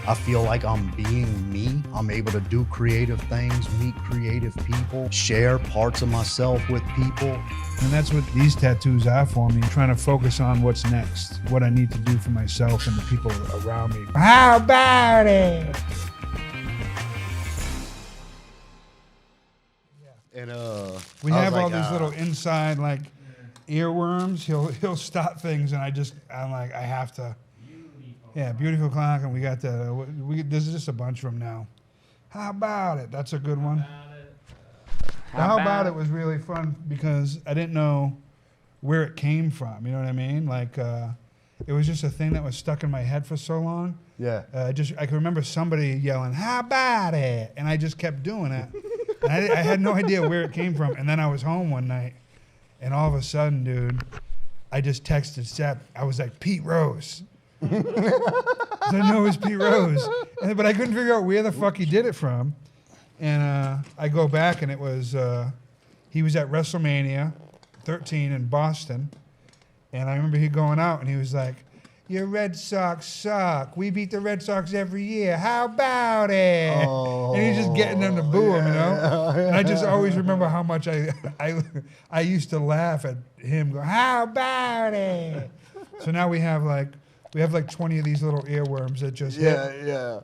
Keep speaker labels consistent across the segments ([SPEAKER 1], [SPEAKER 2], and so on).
[SPEAKER 1] I feel like I'm being me. I'm able to do creative things, meet creative people, share parts of myself with people.
[SPEAKER 2] And that's what these tattoos are for me, trying to focus on what's next, what I need to do for myself and the people around me. How about it?
[SPEAKER 1] And
[SPEAKER 2] we have all these little inside like earworms. He'll stop things, and I'm like, I have to. Yeah, beautiful clock, and we got the. This is just a bunch of them now. How about it? That's a good one. How about it was really fun because I didn't know where it came from. You know what I mean? Like it was just a thing that was stuck in my head for so long.
[SPEAKER 1] Yeah.
[SPEAKER 2] I can remember somebody yelling, "How about it?" and I just kept doing it. And I had no idea where it came from. And then I was home one night, and all of a sudden, dude, I just texted Seth. I was like, Pete Rose. I knew it was Pete Rose. But I couldn't figure out where the fuck he did it from. And I go back, and it was, he was at WrestleMania 13 in Boston. And I remember he going out, and he was like, your Red Sox suck. We beat the Red Sox every year. How about it? Oh, and he's just getting them to boo him, you know? And I just always remember how much I used to laugh at him go, how about it? So now we have like 20 of these little earworms that just hit.
[SPEAKER 1] Yeah.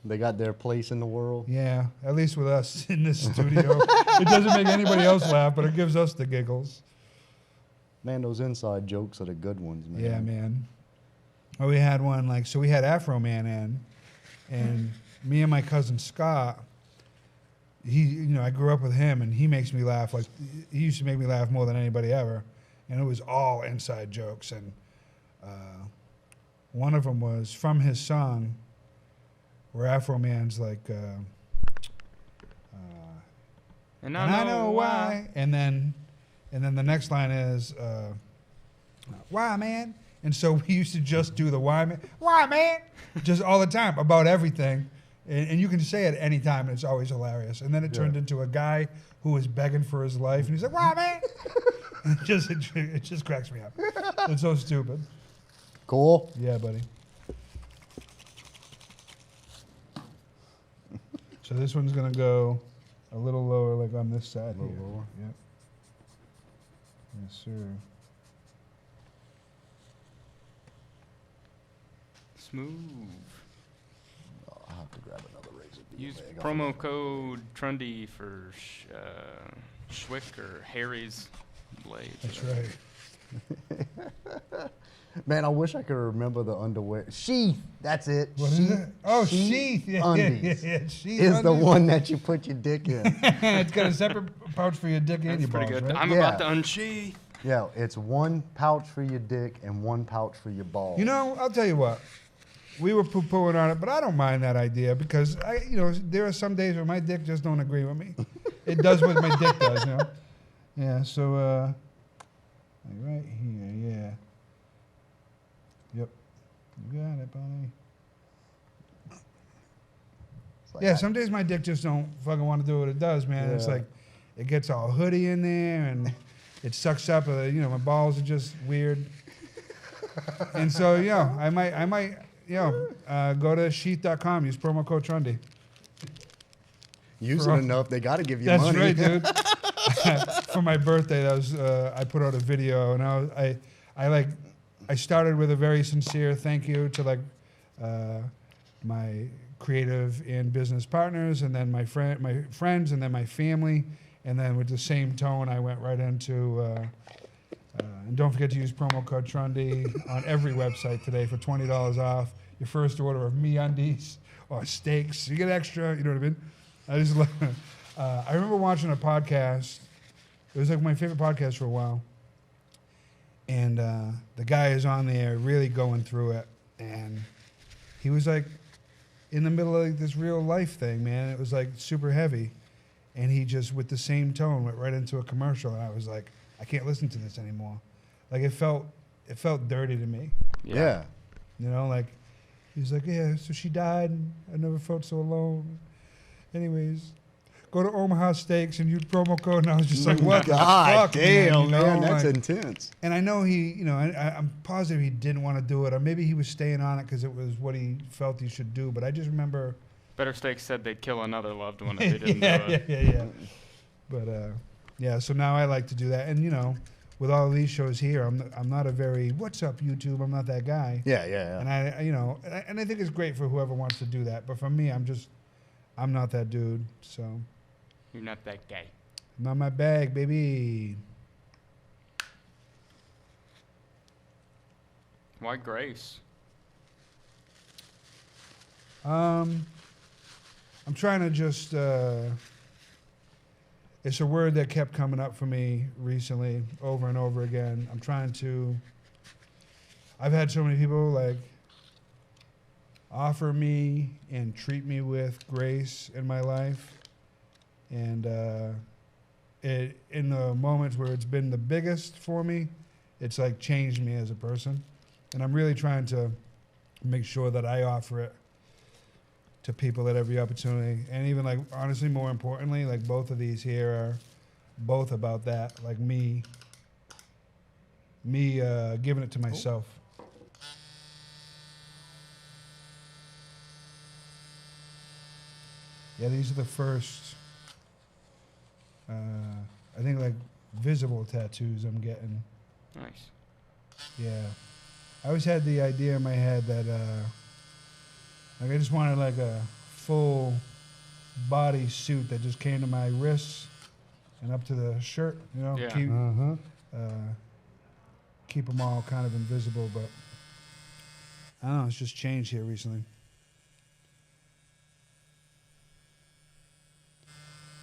[SPEAKER 1] They got their place in the world.
[SPEAKER 2] Yeah, at least with us in this studio. It doesn't make anybody else laugh, but it gives us the giggles.
[SPEAKER 1] Man, those inside jokes are the good ones, man.
[SPEAKER 2] Yeah, man. Oh, we had one we had Afro Man in, and me and my cousin Scott, I grew up with him, and he makes me laugh. Like, he used to make me laugh more than anybody ever, and it was all inside jokes. And one of them was from his song, where Afro Man's like, and I know why. And then the next line is, why, man? And so we used to just do the why, man, just all the time about everything. And you can say it any time, and it's always hilarious. And then it turned into a guy who was begging for his life, and he's like, why, man? And it just cracks me up. It's so stupid.
[SPEAKER 1] Cool.
[SPEAKER 2] Yeah, buddy. So this one's going to go a little lower, like on this side. A little lower? Yep. Yes, sir.
[SPEAKER 3] Smooth.
[SPEAKER 1] I'll have to grab another razor.
[SPEAKER 3] Use promo code Trundy for Schwick or Harry's blade.
[SPEAKER 2] That's right.
[SPEAKER 1] Man, I wish I could remember the underwear. Sheath, that's it.
[SPEAKER 2] What is it? Oh, sheath. Yeah,
[SPEAKER 1] undies
[SPEAKER 2] sheath
[SPEAKER 1] is
[SPEAKER 2] undies.
[SPEAKER 1] the one that you put your dick in.
[SPEAKER 2] It's got a separate pouch for your dick and your balls,
[SPEAKER 3] pretty good.
[SPEAKER 2] right?
[SPEAKER 3] I'm about to unsheath.
[SPEAKER 1] Yeah, it's one pouch for your dick and one pouch for your balls.
[SPEAKER 2] You know, I'll tell you what. We were poo-pooing on it, but I don't mind that idea because there are some days where my dick just don't agree with me. It does what my dick does, you know. Yeah. So, right here, yeah. Yep. You got it, buddy. Like yeah. Some days my dick just don't fucking want to do what it does, man. Yeah. It's like it gets all hoodie in there and it sucks up. My balls are just weird. And so, I might. Go to sheath.com. Use promo code Trundy.
[SPEAKER 1] Use it enough, they got to give you
[SPEAKER 2] That's
[SPEAKER 1] money.
[SPEAKER 2] That's right, dude. For my birthday, I put out a video, and I started with a very sincere thank you to my creative and business partners, and then my friends, and then my family, and then with the same tone, I went right into. And don't forget to use promo code Trundy on every website today for $20 off your first order of MeUndies or steaks. You get extra, you know what I mean? I just love it. I remember watching a podcast. It was like my favorite podcast for a while. And the guy is on there really going through it. And he was like in the middle of this real life thing, man. It was like super heavy. And he just, with the same tone, went right into a commercial. And I was like, I can't listen to this anymore. Like it felt dirty to me.
[SPEAKER 1] Yeah.
[SPEAKER 2] He was like, yeah, so she died and I never felt so alone. Anyways, go to Omaha Steaks and use promo code. And I was just like, what
[SPEAKER 1] God
[SPEAKER 2] the fuck,
[SPEAKER 1] damn,
[SPEAKER 2] man? You know,
[SPEAKER 1] that's
[SPEAKER 2] like-
[SPEAKER 1] intense.
[SPEAKER 2] And I know he, you know, I'm positive he didn't want to do it, or maybe he was staying on it because it was what he felt he should do. But I just remember.
[SPEAKER 3] Better Steaks said they'd kill another loved one if they didn't do it.
[SPEAKER 2] yeah. But yeah, so now I like to do that, and you know, with all of these shows here, I'm not a very what's up YouTube. I'm not that guy.
[SPEAKER 1] Yeah.
[SPEAKER 2] And I you know, and I think it's great for whoever wants to do that. But for me, I'm not that dude. So
[SPEAKER 3] You're not that guy.
[SPEAKER 2] not my bag, baby.
[SPEAKER 3] Why Grace?
[SPEAKER 2] I'm trying to just. It's a word that kept coming up for me recently, over and over again. I'm trying to. I've had so many people like offer me and treat me with grace in my life, and in the moments where it's been the biggest for me, it's like changed me as a person, and I'm really trying to make sure that I offer it to people at every opportunity. And even like, honestly, more importantly, like both of these here are both about that, like me giving it to myself. Yeah, these are the first, I think like visible tattoos I'm getting.
[SPEAKER 3] Nice.
[SPEAKER 2] Yeah. I always had the idea in my head that, like I just wanted like a full body suit that just came to my wrists and up to the shirt, you know,
[SPEAKER 3] Yeah.
[SPEAKER 2] keep them all kind of invisible, but I don't know, it's just changed here recently.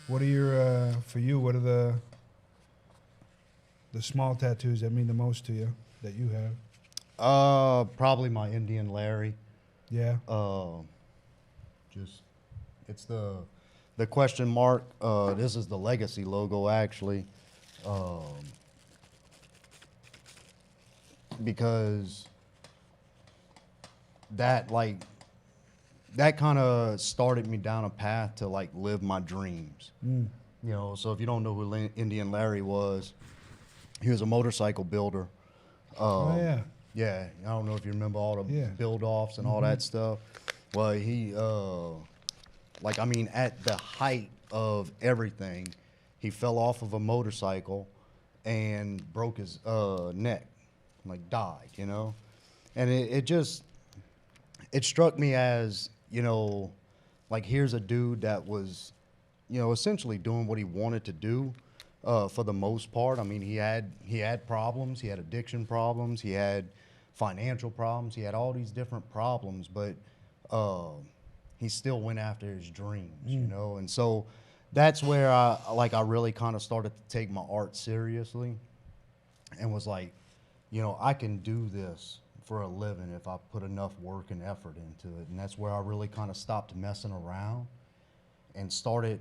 [SPEAKER 2] What are your, for you, what are the small tattoos that mean the most to you that you have?
[SPEAKER 1] Probably my Indian Larry.
[SPEAKER 2] Yeah.
[SPEAKER 1] Just it's the question mark. This is the legacy logo actually, because that kind of started me down a path to like live my dreams. You know, so if you don't know who Indian Larry was, he was a motorcycle builder.
[SPEAKER 2] Oh yeah.
[SPEAKER 1] Yeah, I don't know if you remember all the
[SPEAKER 2] Yeah.
[SPEAKER 1] build-offs and all that stuff. Well, he, I mean, at the height of everything, he fell off of a motorcycle and broke his neck, like died, you know? And it struck me as, you know, like here's a dude that was, you know, essentially doing what he wanted to do. For the most part, I mean, he had problems. He had addiction problems. He had financial problems. He had all these different problems, but he still went after his dreams, you know. And so that's where I really kind of started to take my art seriously, and was like, you know, I can do this for a living if I put enough work and effort into it. And that's where I really kind of stopped messing around and started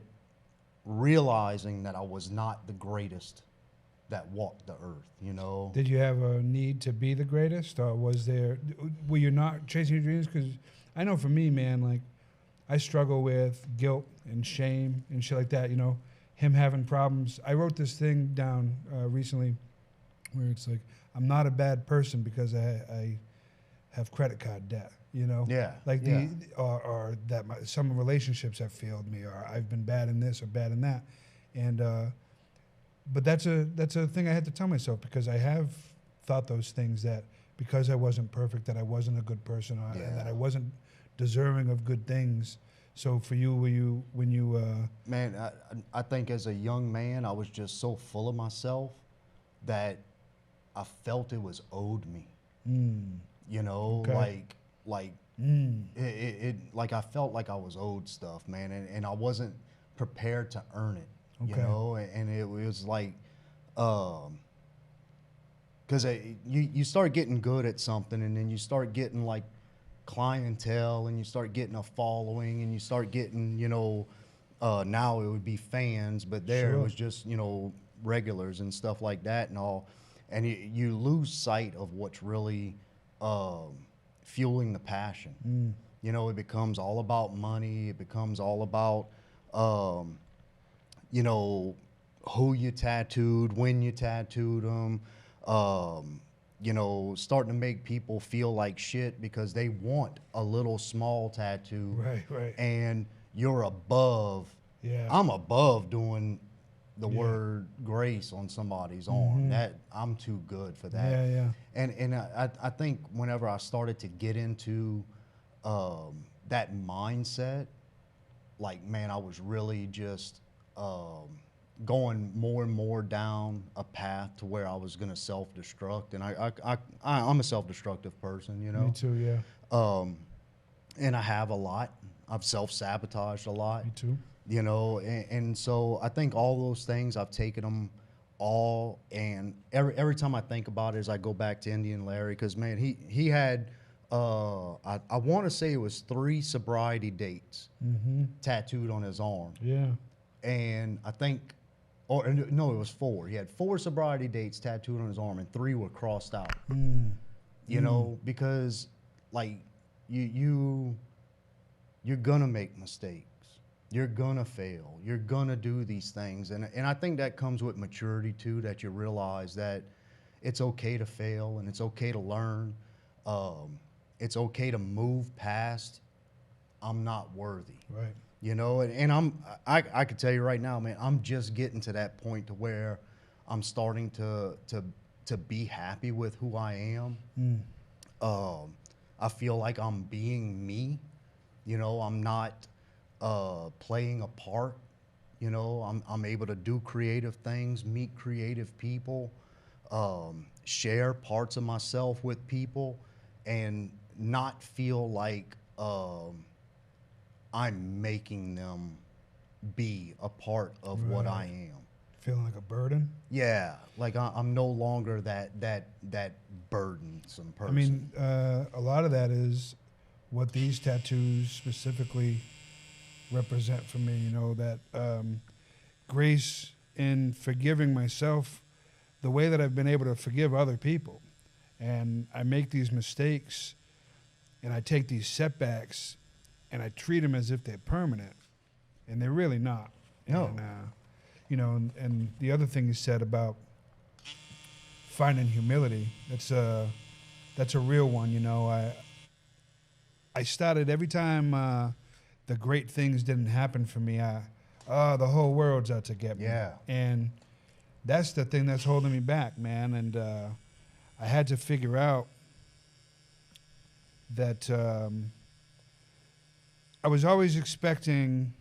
[SPEAKER 1] realizing that I was not the greatest that walked the earth, you know.
[SPEAKER 2] Did you have a need to be the greatest, or were you not chasing your dreams? Because I know for me, man, like I struggle with guilt and shame and shit like that. You know, him having problems. I wrote this thing down recently where it's like, I'm not a bad person because I have credit card debt. You know,
[SPEAKER 1] Yeah,
[SPEAKER 2] like
[SPEAKER 1] yeah.
[SPEAKER 2] or that some relationships have failed me, or I've been bad in this or bad in that, and but that's a thing I had to tell myself, because I have thought those things, that because I wasn't perfect, that I wasn't a good person, and that I wasn't deserving of good things. So for you, when you
[SPEAKER 1] Man, I think as a young man, I was just so full of myself that I felt it was owed me. You know,
[SPEAKER 2] Okay.
[SPEAKER 1] like like I felt like I was owed stuff, man, and I wasn't prepared to earn it. You
[SPEAKER 2] Okay.
[SPEAKER 1] know, and it was like, because you start getting good at something, and then you start getting like clientele, and you start getting a following, and you start getting, you know, now it would be fans, but there it
[SPEAKER 2] Sure.
[SPEAKER 1] was just, you know, regulars and stuff like that and all, and you lose sight of what's really fueling the passion. You know, it becomes all about money. It becomes all about you know, who you tattooed, when you tattooed them, you know, starting to make people feel like shit because they want a little small tattoo.
[SPEAKER 2] Right.
[SPEAKER 1] And you're above.
[SPEAKER 2] Yeah.
[SPEAKER 1] I'm above doing the
[SPEAKER 2] Yeah.
[SPEAKER 1] word grace on somebody's arm. That I'm too good for that.
[SPEAKER 2] Yeah.
[SPEAKER 1] And I think whenever I started to get into that mindset, like, man, I was really just going more and more down a path to where I was gonna self-destruct, and I'm a self-destructive person, you know.
[SPEAKER 2] Me too. Yeah.
[SPEAKER 1] And I have a lot. I've self-sabotaged a lot.
[SPEAKER 2] Me too.
[SPEAKER 1] You know, and so I think all those things, I've taken them all, and every time I think about it, is I go back to Indian Larry, because man, he had I want to say it was 3 sobriety dates tattooed on his arm.
[SPEAKER 2] Yeah.
[SPEAKER 1] And I think, or no, it was 4. He had 4 sobriety dates tattooed on his arm, and 3 were crossed out. You know, because like you're gonna make mistakes. You're gonna fail. You're gonna do these things, and I think that comes with maturity too. That you realize that it's okay to fail, and it's okay to learn. It's okay to move past. I'm not worthy.
[SPEAKER 2] Right.
[SPEAKER 1] You know, and I could tell you right now, man, I'm just getting to that point to where I'm starting to be happy with who I am. I feel like I'm being me. You know, I'm not playing a part. You know, I'm able to do creative things, meet creative people, share parts of myself with people, and not feel like I'm making them be a part of what I am.
[SPEAKER 2] Feeling like a burden?
[SPEAKER 1] Yeah, like I'm no longer that burdensome person.
[SPEAKER 2] I mean, a lot of that is what these tattoos specifically represent for me. You know, that grace in forgiving myself, the way that I've been able to forgive other people. And I make these mistakes, and I take these setbacks, and I treat them as if they're permanent, and they're really not.
[SPEAKER 1] No.
[SPEAKER 2] And, you know, and the other thing you said about finding humility, that's a real one. You know, I started every time the great things didn't happen for me, the whole world's out to get me.
[SPEAKER 1] Yeah.
[SPEAKER 2] And that's the thing that's holding me back, man. And I had to figure out that I was always expecting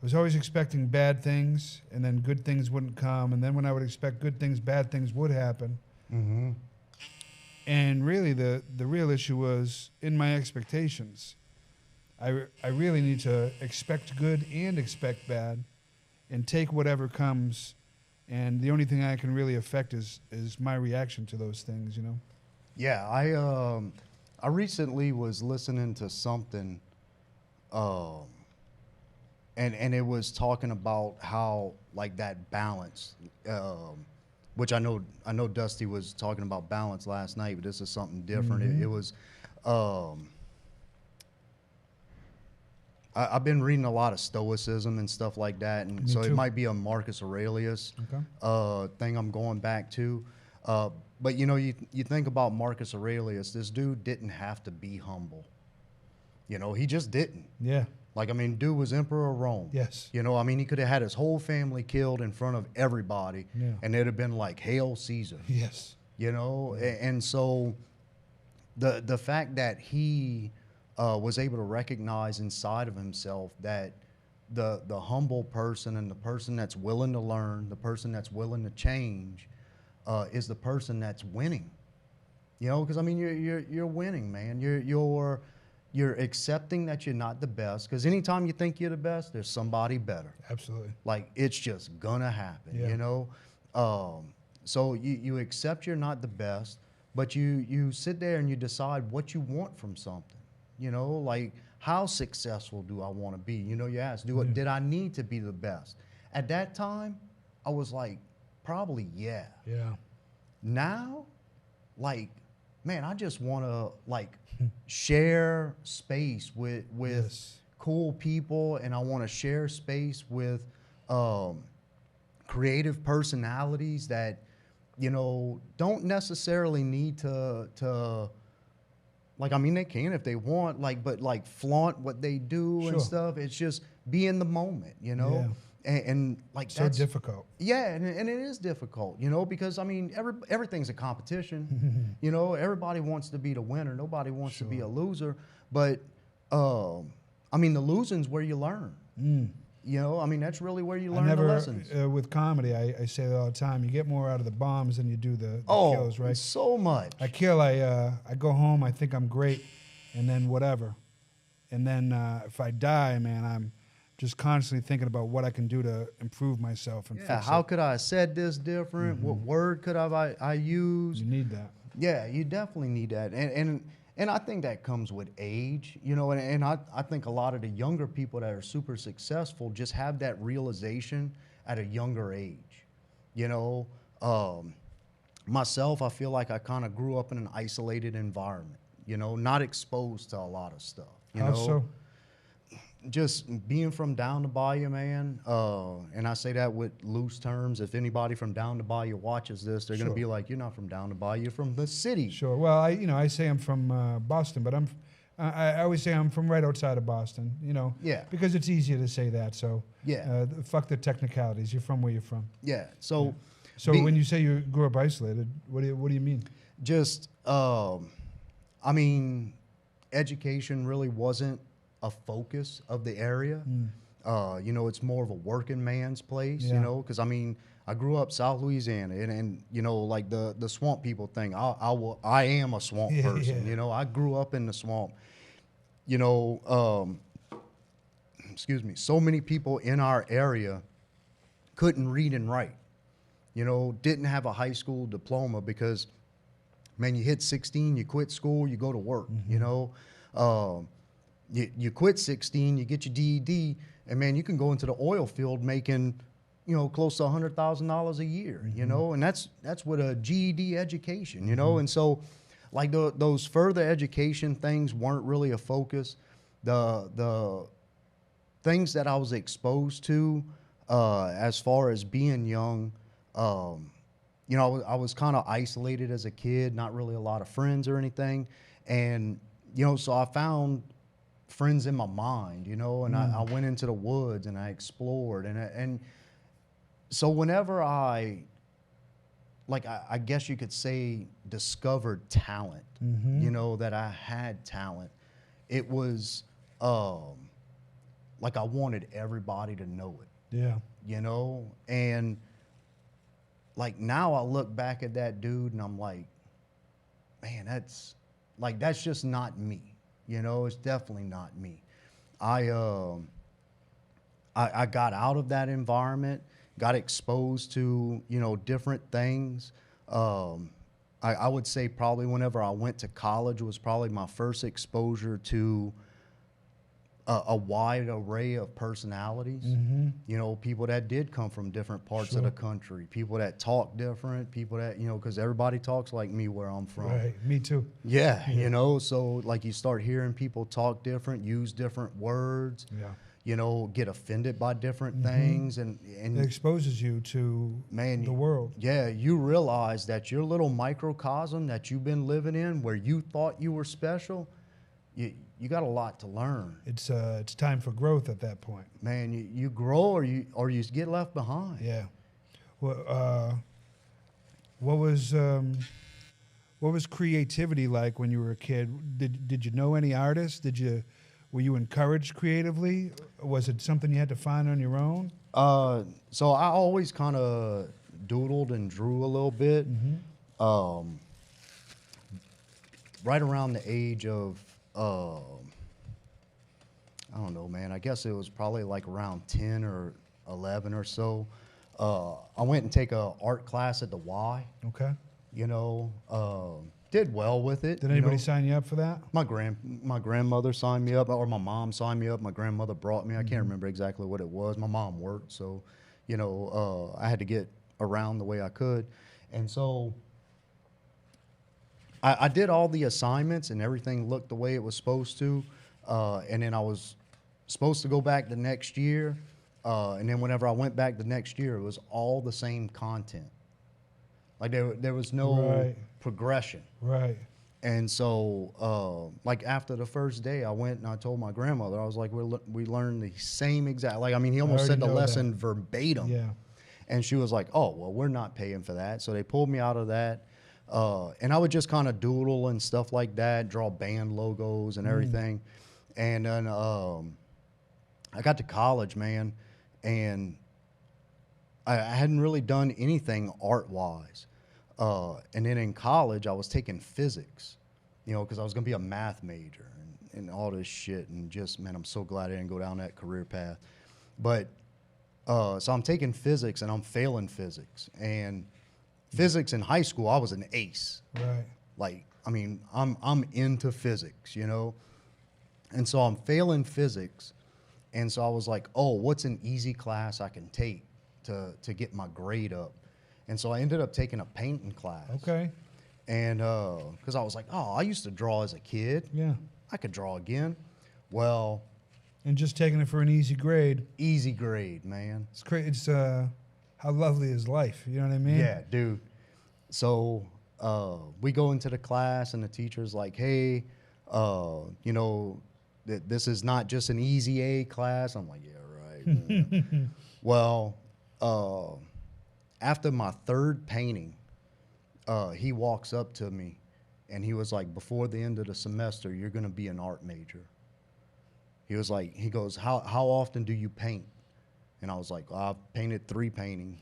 [SPEAKER 2] bad things, and then good things wouldn't come. And then when I would expect good things, bad things would happen.
[SPEAKER 1] Mm-hmm.
[SPEAKER 2] And really, the real issue was in my expectations. I really need to expect good and expect bad, and take whatever comes. And the only thing I can really affect is my reaction to those things, you know?
[SPEAKER 1] Yeah, I recently was listening to something, and it was talking about how, like, that balance, which I know Dusty was talking about balance last night, but this is something different. It was, I've been reading a lot of Stoicism and stuff like that, and so it might be a Marcus Aurelius thing I'm going back to. But you know, you think about Marcus Aurelius, this dude didn't have to be humble. You know, he just didn't.
[SPEAKER 2] Yeah.
[SPEAKER 1] Like, I mean, dude was emperor of Rome.
[SPEAKER 2] Yes.
[SPEAKER 1] You know, I mean, he could have had his whole family killed in front of everybody, and it'd have been like, Hail Caesar.
[SPEAKER 2] Yes.
[SPEAKER 1] You know, and so the fact that he was able to recognize inside of himself that the humble person and the person that's willing to learn, the person that's willing to change, is the person that's winning. You know, because I mean, you're winning, man. You're accepting that you're not the best, because anytime you think you're the best, there's somebody better.
[SPEAKER 2] Absolutely.
[SPEAKER 1] Like, it's just gonna happen. You know. So you accept you're not the best, but you sit there and you decide what you want from something. You know, like, how successful do I want to be? You know, you ask, did I need to be the best? At that time, I was like, probably yeah.
[SPEAKER 2] Yeah.
[SPEAKER 1] Now, like, man, I just want to, like, share space with cool people, and I want to share space with creative personalities that, you know, don't necessarily need to like, I mean, they can if they want, like, but like flaunt what they do
[SPEAKER 2] Sure.
[SPEAKER 1] and stuff. It's just be in the moment, you know? And like,
[SPEAKER 2] So
[SPEAKER 1] that's
[SPEAKER 2] difficult.
[SPEAKER 1] Yeah, and it is difficult, you know, because I mean, everything's a competition. You know, everybody wants to be the winner. Nobody wants to be a loser. But I mean, the losing's where you learn. You know, I mean, that's really where you learn the lessons.
[SPEAKER 2] With comedy, I say that all the time. You get more out of the bombs than you do the kills, right?
[SPEAKER 1] So much.
[SPEAKER 2] I kill. I go home. I think I'm great, and then whatever. And then if I die, man, I'm just constantly thinking about what I can do to improve myself and
[SPEAKER 1] Yeah,
[SPEAKER 2] fix
[SPEAKER 1] how
[SPEAKER 2] it.
[SPEAKER 1] could I have said this different? What word could I use?
[SPEAKER 2] You need that.
[SPEAKER 1] Yeah, you definitely need that. And I think that comes with age, you know, and I think a lot of the younger people that are super successful just have that realization at a younger age. You know, myself, I feel like I kind of grew up in an isolated environment, you know, not exposed to a lot of stuff. You
[SPEAKER 2] How
[SPEAKER 1] know?
[SPEAKER 2] so?
[SPEAKER 1] Just being from down the bayou, man, and I say that with loose terms. If anybody from down the bayou watches this, they're gonna
[SPEAKER 2] Sure.
[SPEAKER 1] be like, "You're not from down the bayou, you're from the city."
[SPEAKER 2] Sure. Well, I say I'm from Boston, but I always say I'm from right outside of Boston. You know.
[SPEAKER 1] Yeah.
[SPEAKER 2] Because it's easier to say that. So.
[SPEAKER 1] Yeah.
[SPEAKER 2] Fuck the technicalities. You're from where you're from.
[SPEAKER 1] Yeah. So,
[SPEAKER 2] So when you say you grew up isolated, what do you mean?
[SPEAKER 1] just, I mean, education really wasn't a focus of the area. You know, it's more of a working man's place.
[SPEAKER 2] Yeah.
[SPEAKER 1] You know, because I mean, I grew up South Louisiana, and you know, like the swamp people thing. I am a swamp
[SPEAKER 2] Yeah,
[SPEAKER 1] person.
[SPEAKER 2] yeah.
[SPEAKER 1] You know, I grew up in the swamp. You know, excuse me. So many people in our area couldn't read and write. You know, didn't have a high school diploma because, man, you hit 16, you quit school, you go to work. You know, you quit 16, you get your DED, and man, you can go into the oil field making, you know, close to $100,000 a year. You know, and that's with a GED education. You know, and so, like those further education things weren't really a focus. The things that I was exposed to, as far as being young, you know, I was kind of isolated as a kid, not really a lot of friends or anything, and you know, so I found friends in my mind, you know, and I went into the woods and I explored, and so whenever I guess you could say discovered talent, you know, that I had talent, it was like I wanted everybody to know it.
[SPEAKER 2] Yeah.
[SPEAKER 1] You know, and like now I look back at that dude and I'm like, man, that's just not me. You know, it's definitely not me. I got out of that environment, got exposed to, you know, different things. I would say probably whenever I went to college was probably my first exposure to a wide array of personalities. You know, people that did come from different parts of the country, people that talk different, people that, you know, because everybody talks like me where I'm from.
[SPEAKER 2] Right. Me too.
[SPEAKER 1] Yeah, you know, so like you start hearing people talk different, use different words,
[SPEAKER 2] Yeah.
[SPEAKER 1] you know, get offended by different things, and
[SPEAKER 2] It exposes you to
[SPEAKER 1] man,
[SPEAKER 2] the world.
[SPEAKER 1] Yeah, you realize that your little microcosm that you've been living in, where you thought you were special, you got a lot to learn.
[SPEAKER 2] It's time for growth at that point.
[SPEAKER 1] Man, you grow or you get left behind.
[SPEAKER 2] Yeah. Well, what was creativity like when you were a kid? Did you know any artists? Were you encouraged creatively? Was it something you had to find on your own?
[SPEAKER 1] So I always kind of doodled and drew a little bit. Right around the age of I don't know, man. I guess it was probably like around 10 or 11 or so. I went and take a art class at the Y.
[SPEAKER 2] Okay.
[SPEAKER 1] You know, did well with it.
[SPEAKER 2] Did
[SPEAKER 1] you
[SPEAKER 2] anybody
[SPEAKER 1] know.
[SPEAKER 2] sign you up for that?
[SPEAKER 1] My grandmother signed me up, or my mom signed me up. My grandmother brought me. I can't remember exactly what it was. My mom worked, so you know, I had to get around the way I could, and so I did all the assignments, and everything looked the way it was supposed to. And then I was supposed to go back the next year, And then whenever I went back the next year, it was all the same content. Like there was no progression.
[SPEAKER 2] Right.
[SPEAKER 1] And so, like after the first day, I went and I told my grandmother, I was like, we learned the same exact, like, I mean, he almost said the lesson verbatim.
[SPEAKER 2] Yeah.
[SPEAKER 1] And she was like, oh, well, we're not paying for that. So they pulled me out of that. And I would just kind of doodle and stuff like that, draw band logos and everything. And then I got to college, man, and I hadn't really done anything art-wise. And then in college, I was taking physics, you know, because I was going to be a math major and all this shit. And just, man, I'm so glad I didn't go down that career path. But so I'm taking physics and I'm failing physics. And physics in high school, I was an ace.
[SPEAKER 2] Right.
[SPEAKER 1] Like, I mean, I'm into physics, you know? And so I'm failing physics. And so I was like, oh, what's an easy class I can take to get my grade up? And so I ended up taking a painting class.
[SPEAKER 2] Okay.
[SPEAKER 1] And because I was like, oh, I used to draw as a kid.
[SPEAKER 2] Yeah.
[SPEAKER 1] I could draw again. Well.
[SPEAKER 2] And just taking it for an easy grade.
[SPEAKER 1] Easy grade, man.
[SPEAKER 2] It's crazy. It's how lovely is life? You know what I mean?
[SPEAKER 1] Yeah, dude. So we go into the class and the teacher's like, hey, you know, this is not just an easy A class. I'm like, yeah, right. Well, after my third painting, he walks up to me and he was like, before the end of the semester, you're going to be an art major. He was like, he goes, how often do you paint? And I was like, I've painted 3 paintings.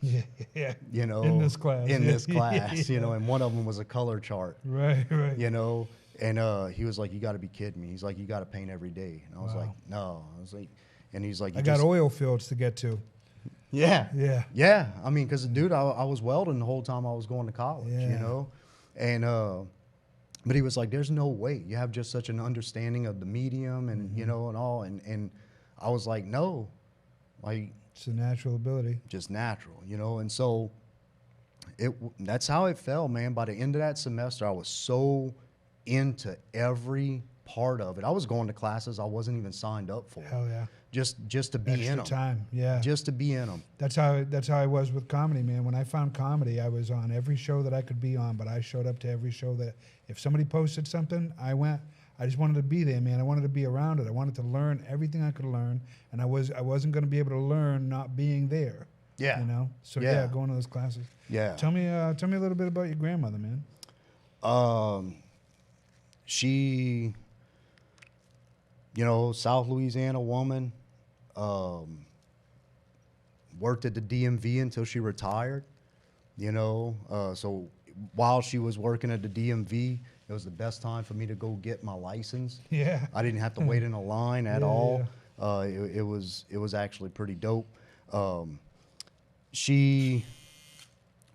[SPEAKER 2] Yeah.
[SPEAKER 1] You know,
[SPEAKER 2] in this class.
[SPEAKER 1] In this class,
[SPEAKER 2] Yeah.
[SPEAKER 1] you know, and one of them was a color chart.
[SPEAKER 2] Right.
[SPEAKER 1] You know, and he was like, you got to be kidding me. He's like, you got to paint every day. And I was like, no. I was like, and he's like,
[SPEAKER 2] I got oil fields to get to.
[SPEAKER 1] Yeah.
[SPEAKER 2] Yeah.
[SPEAKER 1] Yeah. I mean, because, dude, I was welding the whole time I was going to college,
[SPEAKER 2] Yeah.
[SPEAKER 1] you know? And, but he was like, there's no way. You have just such an understanding of the medium and, you know, and all. And I was like, no. Like,
[SPEAKER 2] it's a natural ability.
[SPEAKER 1] just natural, you know? And so that's how it fell, man. By the end of that semester, I was so into every part of it. I was going to classes I wasn't even signed up for.
[SPEAKER 2] Hell yeah.
[SPEAKER 1] Just to be in
[SPEAKER 2] Extra
[SPEAKER 1] them.
[SPEAKER 2] time. Yeah.
[SPEAKER 1] Just to be in them.
[SPEAKER 2] That's how I was with comedy, man. When I found comedy, I was on every show that I could be on, but I showed up to every show that if somebody posted something, I went. I just wanted to be there, man. I wanted to be around it. I wanted to learn everything I could learn, and I wasn't going to be able to learn not being there.
[SPEAKER 1] Yeah.
[SPEAKER 2] You know. So
[SPEAKER 1] Yeah.
[SPEAKER 2] going to those classes.
[SPEAKER 1] Yeah.
[SPEAKER 2] Tell me a little bit about your grandmother, man.
[SPEAKER 1] She, you know, South Louisiana woman, worked at the DMV until she retired, you know. So while she was working at the DMV, it was the best time for me to go get my license.
[SPEAKER 2] Yeah.
[SPEAKER 1] I didn't have to wait in a line at
[SPEAKER 2] Yeah,
[SPEAKER 1] all. It was actually pretty dope. She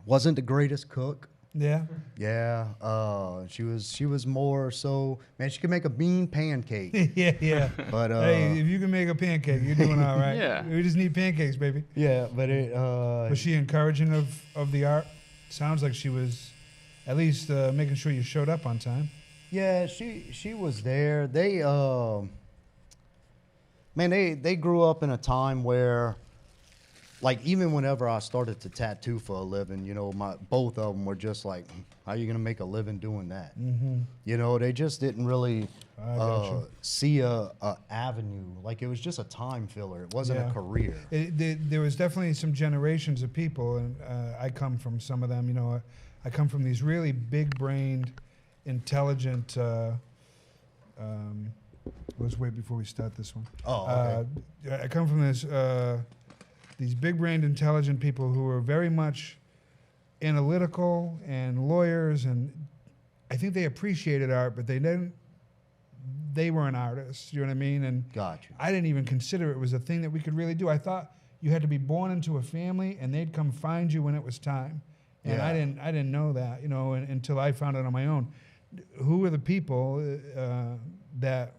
[SPEAKER 1] wasn't the greatest cook.
[SPEAKER 2] Yeah.
[SPEAKER 1] Yeah, she was more so, man, she could make a bean pancake.
[SPEAKER 2] Yeah.
[SPEAKER 1] But
[SPEAKER 2] hey, if you can make a pancake, you're doing all right.
[SPEAKER 3] Yeah.
[SPEAKER 2] We just need pancakes, baby.
[SPEAKER 1] yeah, but it
[SPEAKER 2] Was she encouraging of the art? Sounds like she was at least making sure you showed up on time.
[SPEAKER 1] yeah, she was there. They man, they grew up in a time where, like, even whenever I started to tattoo for a living, you know, both of them were just like, how are you gonna make a living doing that?
[SPEAKER 2] Mm-hmm.
[SPEAKER 1] You know, they just didn't really
[SPEAKER 2] I gotcha.
[SPEAKER 1] see a avenue. Like, it was just a time filler. It wasn't
[SPEAKER 2] Yeah.
[SPEAKER 1] a career.
[SPEAKER 2] There was definitely some generations of people, and I come from some of them. You know, I come from these really big-brained, intelligent. Let's wait before we start this one.
[SPEAKER 1] Oh, okay.
[SPEAKER 2] I come from these big-brained, intelligent people who are very much analytical and lawyers, and I think they appreciated art, but they didn't. They weren't artists, you know what I mean? And
[SPEAKER 1] Gotcha.
[SPEAKER 2] I didn't even consider it was a thing that we could really do. I thought you had to be born into a family, and they'd come find you when it was time. And
[SPEAKER 1] Yeah.
[SPEAKER 2] I didn't know that, you know, until I found it on my own. Who were the people that,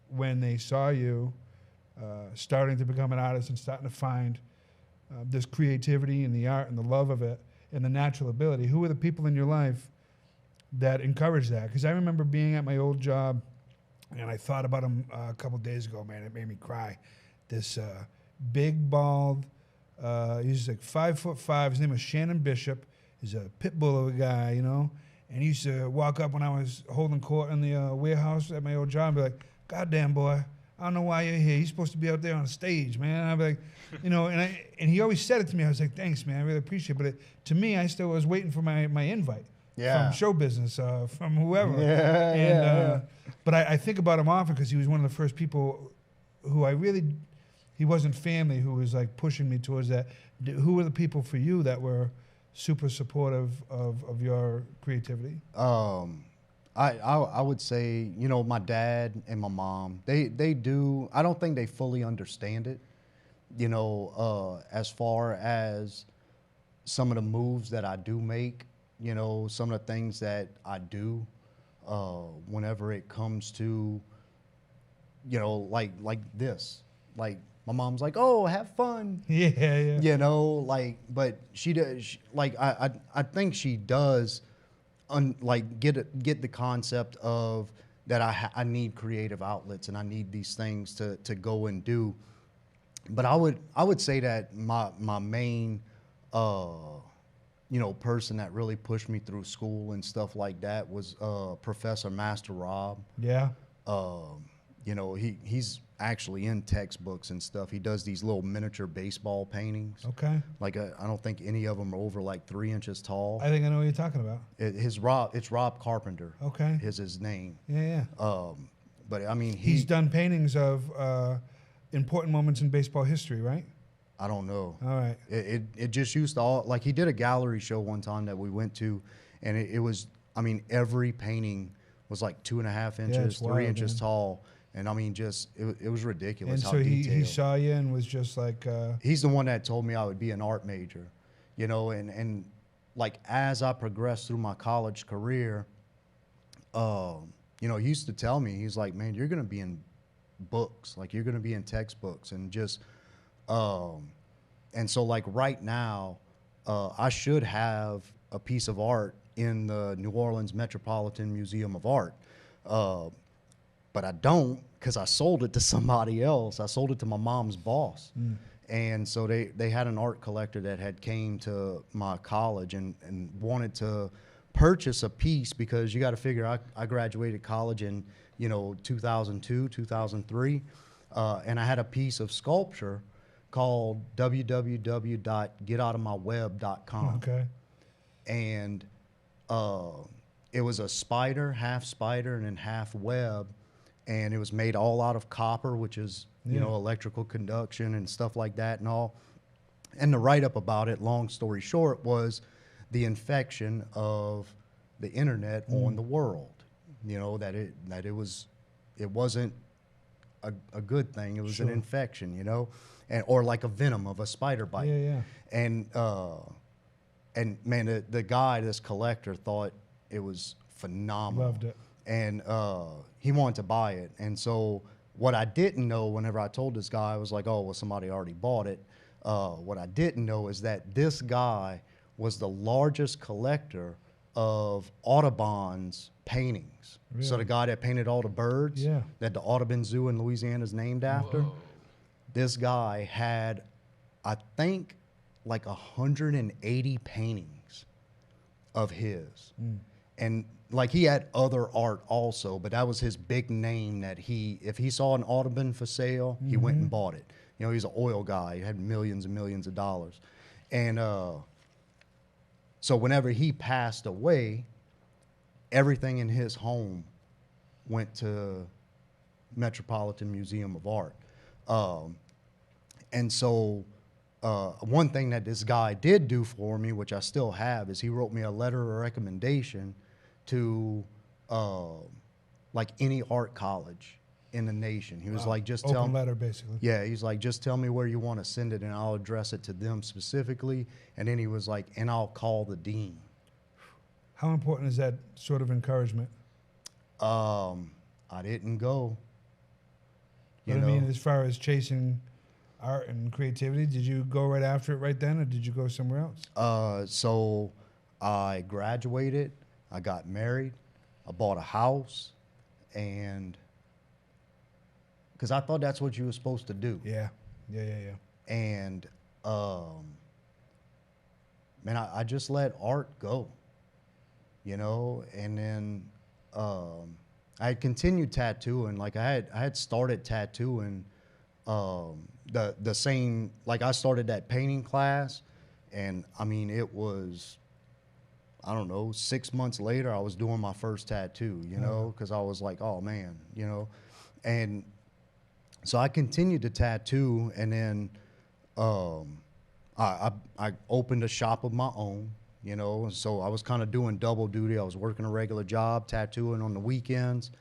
[SPEAKER 2] when they saw you starting to become an artist and starting to find this creativity and the art and the love of it and the natural ability, who were the people in your life that encouraged that? Because I remember being at my old job, and I thought about them a couple days ago. Man, it made me cry. This big, bald. He's like 5'5". His name was Shannon Bishop. He's a pit bull of a guy, you know. And he used to walk up when I was holding court in the warehouse at my old job and be like, "Goddamn, boy, I don't know why you're here. You're supposed to be out there on the stage, man." And I'd be like, you know, and he always said it to me. I was like, "Thanks, man. I really appreciate it." But to me, I still was waiting for my invite from show business, from whoever. But I think about him often because he was one of the first people who he wasn't family, who was like pushing me towards that. Who were the people for you that were super supportive of your creativity?
[SPEAKER 1] I would say, you know, my dad and my mom, they do, I don't think they fully understand it, you know, as far as some of the moves that I do make, you know, some of the things that I do, whenever it comes to, you know, like this, like my mom's like, "Oh, have fun."
[SPEAKER 2] Yeah.
[SPEAKER 1] You know, like, but she does, like, I think she does, like, get the concept of that I need creative outlets and I need these things to go and do. But I would say that my main, you know, person that really pushed me through school and stuff like that was Professor Master Rob.
[SPEAKER 2] Yeah.
[SPEAKER 1] You know, he's actually in textbooks and stuff. He does these little miniature baseball paintings.
[SPEAKER 2] Okay.
[SPEAKER 1] Like, I don't think any of them are over like 3 inches tall.
[SPEAKER 2] I think I know what you're talking about.
[SPEAKER 1] It's Rob Carpenter.
[SPEAKER 2] Okay.
[SPEAKER 1] Is his name.
[SPEAKER 2] Yeah.
[SPEAKER 1] But I mean,
[SPEAKER 2] he's done paintings of important moments in baseball history, right?
[SPEAKER 1] I don't know.
[SPEAKER 2] All right.
[SPEAKER 1] It just used to all, like, he did a gallery show one time that we went to, and it was, I mean, every painting was like 2.5 inches, 3 inches tall. And I mean, just, it was ridiculous.
[SPEAKER 2] And
[SPEAKER 1] how
[SPEAKER 2] so
[SPEAKER 1] detailed.
[SPEAKER 2] he saw you and was just like...
[SPEAKER 1] He's the one that told me I would be an art major, you know, and like, as I progressed through my college career, you know, he used to tell me, he's like, "Man, you're going to be in books, like, you're going to be in textbooks," and just, and so, like, right now, I should have a piece of art in the New Orleans Metropolitan Museum of Art. But I don't, because I sold it to somebody else. I sold it to my mom's boss. And so they had an art collector that had came to my college and wanted to purchase a piece, because you got to figure I graduated college in, you know, 2002, 2003. And I had a piece of sculpture called www.getoutofmyweb.com.
[SPEAKER 2] Okay.
[SPEAKER 1] And it was a spider, half spider and then half web. And it was made all out of copper, which is, you know, electrical conduction and stuff like that and all. And the write-up about it, long story short, was the infection of the internet on the world. You know, that it wasn't a good thing. It was an infection, you know, or like a venom of a spider bite.
[SPEAKER 2] Yeah.
[SPEAKER 1] And man, the guy, this collector, thought it was phenomenal.
[SPEAKER 2] Loved it.
[SPEAKER 1] And he wanted to buy it. And so what I didn't know, whenever I told this guy, I was like, "Oh, well, somebody already bought it." What I didn't know is that this guy was the largest collector of Audubon's paintings.
[SPEAKER 2] Really?
[SPEAKER 1] So the guy that painted all the birds that the Audubon Zoo in Louisiana is named after, this guy had, I think, like 180 paintings of his. And like, he had other art also, but that was his big name, that if he saw an Audubon for sale, he went and bought it. You know, he's an oil guy. He had millions and millions of dollars. And so whenever he passed away, everything in his home went to Metropolitan Museum of Art. And so one thing that this guy did do for me, which I still have, is he wrote me a letter of recommendation to like any art college in the nation. He was like, "Just tell me."
[SPEAKER 2] Open letter, basically.
[SPEAKER 1] Yeah, he's like, "Just tell me where you want to send it and I'll address it to them specifically." And then he was like, "And I'll call the dean."
[SPEAKER 2] How important is that sort of encouragement?
[SPEAKER 1] I didn't go.
[SPEAKER 2] I mean, as far as chasing art and creativity, did you go right after it right then, or did you go somewhere else?
[SPEAKER 1] So I graduated, I got married, I bought a house, and because I thought that's what you were supposed to do.
[SPEAKER 2] Yeah.
[SPEAKER 1] And man, I just let art go, you know. And then I had continued tattooing. Like I had started tattooing the same, like I started that painting class, and I mean it was, I don't know, 6 months later I was doing my first tattoo, you know, because I was like, oh man, you know. And so I continued to tattoo, and then I opened a shop of my own, you know. So I was kind of doing double duty. I was working a regular job, tattooing on the weekends,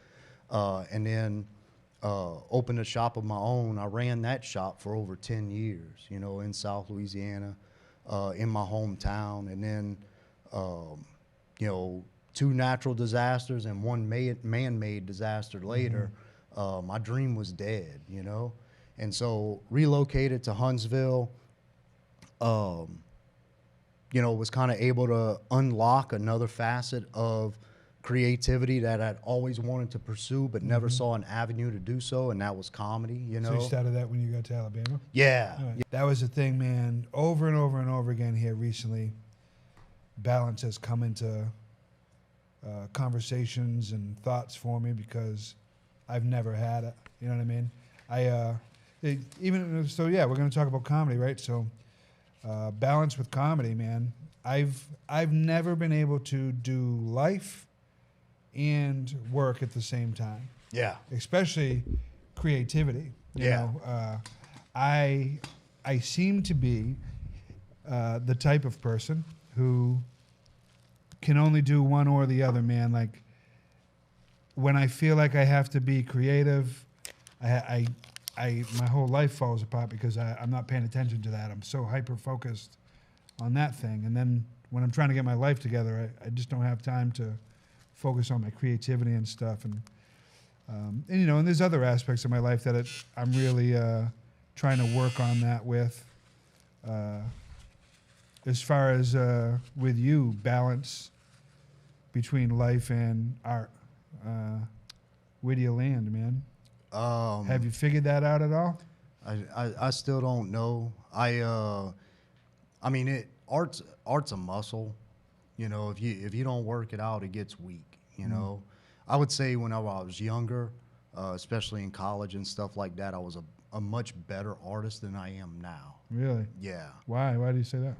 [SPEAKER 1] and then opened a shop of my own. I ran that shop for over 10 years, you know, in South Louisiana, in my hometown. And then, you know, 2 natural disasters and 1 man-made disaster later, my dream was dead, you know. And so relocated to Huntsville, you know, was kind of able to unlock another facet of creativity that I'd always wanted to pursue, but never saw an avenue to do so, and that was comedy, you know.
[SPEAKER 2] So you started that when you got to Alabama?
[SPEAKER 1] Yeah.
[SPEAKER 2] All right. That was the thing, man. Over and over and over again here recently, balance has come into conversations and thoughts for me because I've never had it. You know what I mean? So yeah, we're going to talk about comedy, right? So balance with comedy, man. I've never been able to do life and work at the same time.
[SPEAKER 1] Yeah.
[SPEAKER 2] Especially creativity. You know, I seem to be the type of person who can only do one or the other, man. Like when I feel like I have to be creative, my whole life falls apart because I'm not paying attention to that. I'm so hyper focused on that thing, and then when I'm trying to get my life together, I just don't have time to focus on my creativity and stuff. And you know, and there's other aspects of my life that I'm really trying to work on that with. As far as with you, balance between life and art. Where do you land, man? Have you figured that out at all?
[SPEAKER 1] I still don't know. I mean, art's a muscle. You know, if you don't work it out, it gets weak. You know, I would say when I was younger, especially in college and stuff like that, I was a much better artist than I am now.
[SPEAKER 2] Really?
[SPEAKER 1] Yeah.
[SPEAKER 2] Why? Why do you say that?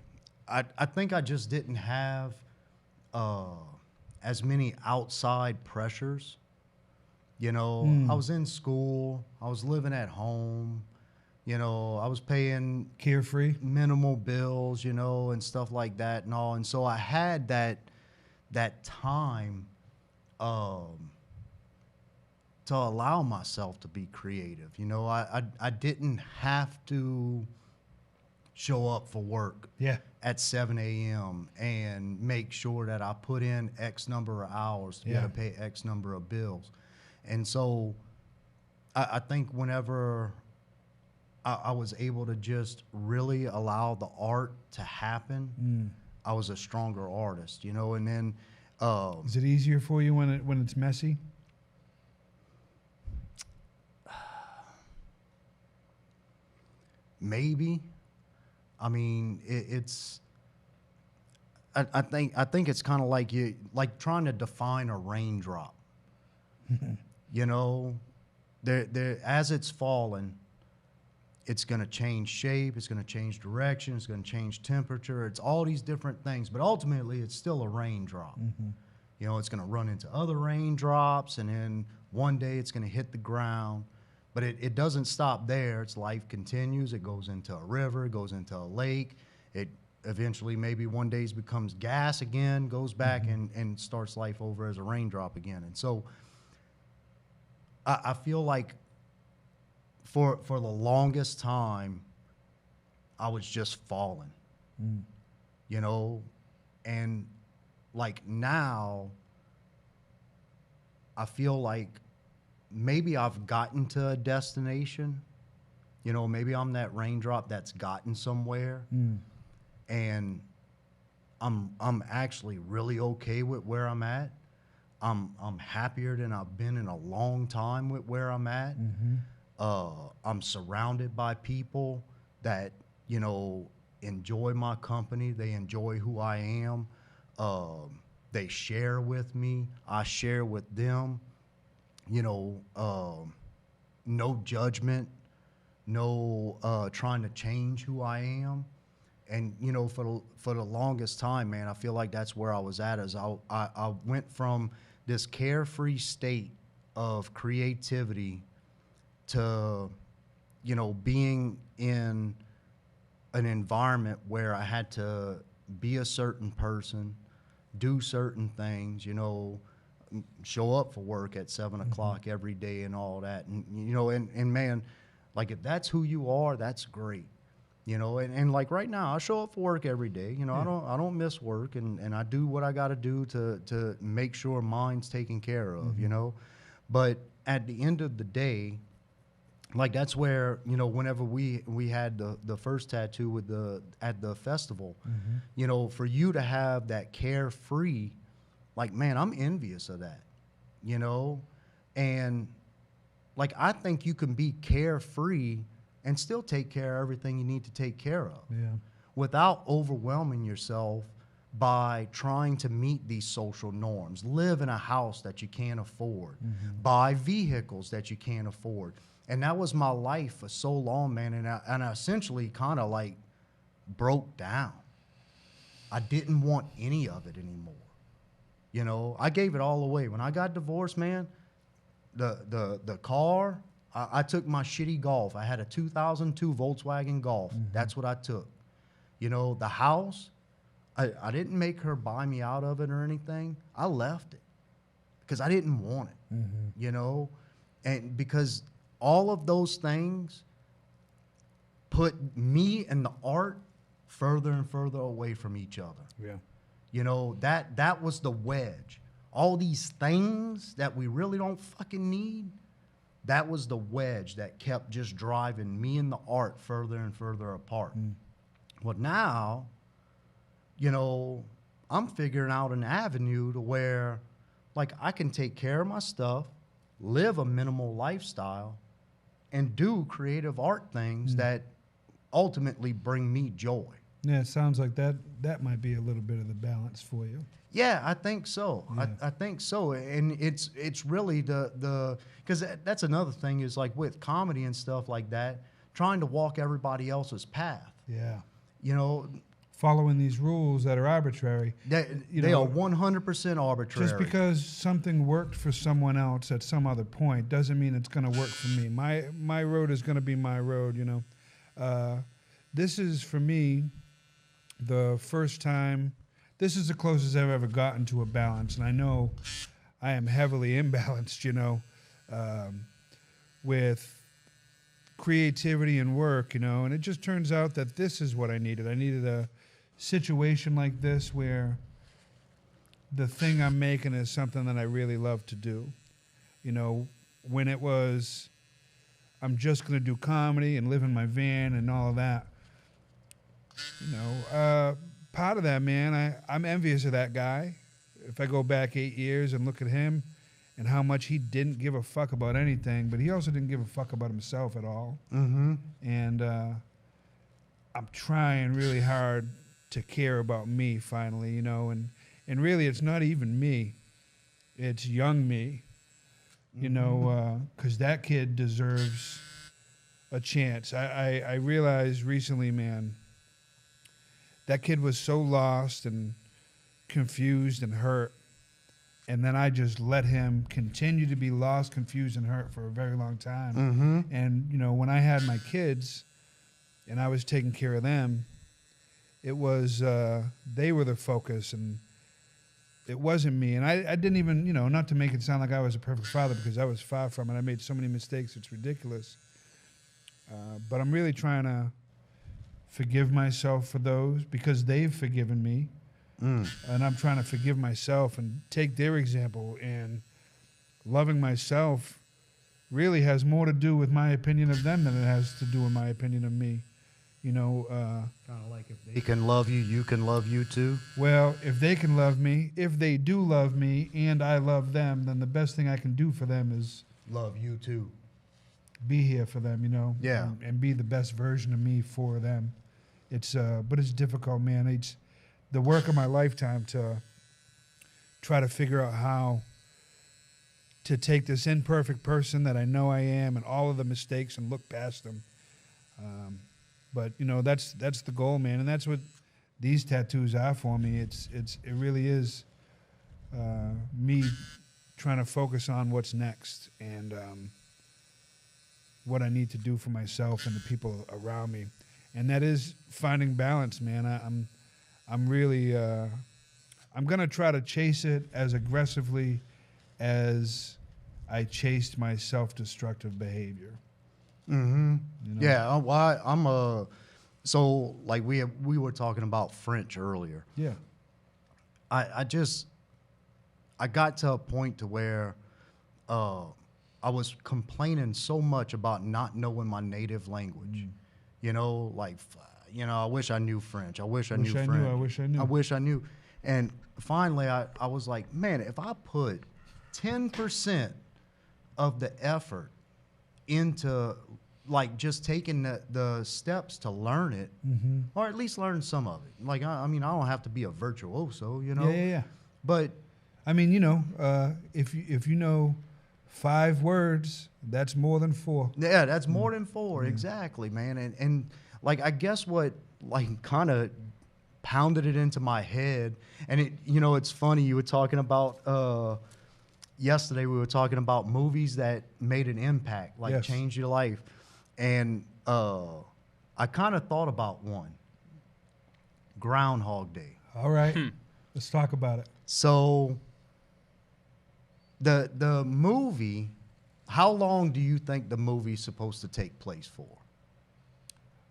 [SPEAKER 1] I think I just didn't have as many outside pressures. You know, I was in school, I was living at home, you know, I was paying
[SPEAKER 2] Carefree,
[SPEAKER 1] minimal bills, you know, and stuff like that and all. And so I had that time to allow myself to be creative. You know, I didn't have to show up for work at 7 a.m. and make sure that I put in X number of hours to be able to pay X number of bills. And so I think whenever I was able to just really allow the art to happen, I was a stronger artist, you know. And then
[SPEAKER 2] is it easier for you when it's messy?
[SPEAKER 1] Maybe. I mean, I think it's kind of like trying to define a raindrop. You know, there as it's falling, it's going to change shape, it's going to change direction, it's going to change temperature. It's all these different things, but ultimately it's still a raindrop. You know, it's going to run into other raindrops, and then one day it's going to hit the ground. But it doesn't stop there. Its life continues. It goes into a river, it goes into a lake. It eventually maybe one day becomes gas again, goes back and starts life over as a raindrop again. And so I feel like for the longest time, I was just falling, you know, and like now, I feel like maybe I've gotten to a destination, you know, maybe I'm that raindrop that's gotten somewhere, and I'm actually really okay with where I'm at. I'm happier than I've been in a long time with where I'm at. I'm surrounded by people that, you know, enjoy my company. They enjoy who I am. They share with me. I share with them. You know, no judgment, no trying to change who I am. And, you know, for the longest time, man, I feel like that's where I was at. As I went from this carefree state of creativity to, you know, being in an environment where I had to be a certain person, do certain things, you know, show up for work at 7 o'clock every day and all that. And, you know, and man, like if that's who you are, that's great. You know, and like right now, I show up for work every day. You know, I don't miss work, and I do what I got to do to make sure mine's taken care of. You know, but at the end of the day, like that's where, you know, whenever we had the first tattoo with at the festival, you know, for you to have that carefree, like man, I'm envious of that. You know, and like I think you can be carefree and still take care of everything you need to take care of without overwhelming yourself by trying to meet these social norms, live in a house that you can't afford, buy vehicles that you can't afford. And that was my life for so long, man. And I essentially kind of like broke down. I didn't want any of it anymore. You know, I gave it all away. When I got divorced, man, the car, I took my shitty Golf. I had a 2002 Volkswagen Golf. That's what I took. You know, the house, I didn't make her buy me out of it or anything. I left it because I didn't want it, you know, and because all of those things put me and the art further and further away from each other.
[SPEAKER 2] Yeah.
[SPEAKER 1] You know, that was the wedge. All these things that we really don't fucking need, that was the wedge that kept just driving me and the art further and further apart. Well, now, you know, I'm figuring out an avenue to where, like, I can take care of my stuff, live a minimal lifestyle, and do creative art things that ultimately bring me joy.
[SPEAKER 2] Yeah, it sounds like that might be a little bit of the balance for you.
[SPEAKER 1] Yeah, I think so.
[SPEAKER 2] Yeah.
[SPEAKER 1] I think so. And it's really because that's another thing is like with comedy and stuff like that, trying to walk everybody else's path.
[SPEAKER 2] Yeah.
[SPEAKER 1] You know,
[SPEAKER 2] following these rules that are arbitrary.
[SPEAKER 1] they are 100% arbitrary.
[SPEAKER 2] Just because something worked for someone else at some other point doesn't mean it's going to work for me. My road is going to be my road, you know. This is, for me, the first time, this is the closest I've ever gotten to a balance. And I know I am heavily imbalanced, you know, with creativity and work, you know. And it just turns out that this is what I needed. I needed a situation like this where the thing I'm making is something that I really love to do. You know, when it was, I'm just going to do comedy and live in my van and all of that, you know, part of that, man, I'm envious of that guy. If I go back 8 years and look at him and how much he didn't give a fuck about anything, but he also didn't give a fuck about himself at all. And I'm trying really hard to care about me finally, you know, and really it's not even me. It's young me, you know, because that kid deserves a chance. I realized recently, man, that kid was so lost and confused and hurt. And then I just let him continue to be lost, confused, and hurt for a very long time. And, you know, when I had my kids and I was taking care of them, it was, they were the focus and it wasn't me. And I didn't even, you know, not to make it sound like I was a perfect father because I was far from it. I made so many mistakes, it's ridiculous. But I'm really trying to forgive myself for those because they've forgiven me. And I'm trying to forgive myself and take their example. And loving myself really has more to do with my opinion of them than it has to do with my opinion of me. You know,
[SPEAKER 1] kind of like if they can love you, you can love you too.
[SPEAKER 2] Well, if they can love me, if they do love me and I love them, then the best thing I can do for them is
[SPEAKER 1] love you too.
[SPEAKER 2] be here for them, you know,
[SPEAKER 1] Yeah.
[SPEAKER 2] and be the best version of me for them. It's but it's difficult, man. It's the work of my lifetime to try to figure out how to take this imperfect person that I know I am and all of the mistakes and look past them. But you know, that's the goal, man, and that's what these tattoos are for me. It really is me trying to focus on what's next and what I need to do for myself and the people around me, and that is finding balance, man. I'm really I'm gonna try to chase it as aggressively as I chased my self-destructive behavior.
[SPEAKER 1] Mm-hmm.
[SPEAKER 2] You know?
[SPEAKER 1] Yeah. I'm so like we were talking about French earlier.
[SPEAKER 2] Yeah.
[SPEAKER 1] I got to a point to where I was complaining so much about not knowing my native language. You know, like, you know, I wish I knew French. I wish I knew French.
[SPEAKER 2] I wish I knew.
[SPEAKER 1] I wish I knew. And finally, I was like, man, if I put 10% of the effort into like just taking the steps to learn it, or at least learn some of it. Like, I mean, I don't have to be a virtuoso, you know?
[SPEAKER 2] Yeah.
[SPEAKER 1] But
[SPEAKER 2] I mean, you know, if you know 5 words, that's more than 4.
[SPEAKER 1] yeah, that's more than 4, exactly, man. And like, I guess what like kind of pounded it into my head, and it, you know, it's funny, you were talking about yesterday we were talking about movies that made an impact, like
[SPEAKER 2] Yes.
[SPEAKER 1] changed your life. And I kind of thought about one, Groundhog Day.
[SPEAKER 2] All right, let's talk about it.
[SPEAKER 1] So the movie, how long do you think the movie's supposed to take place for?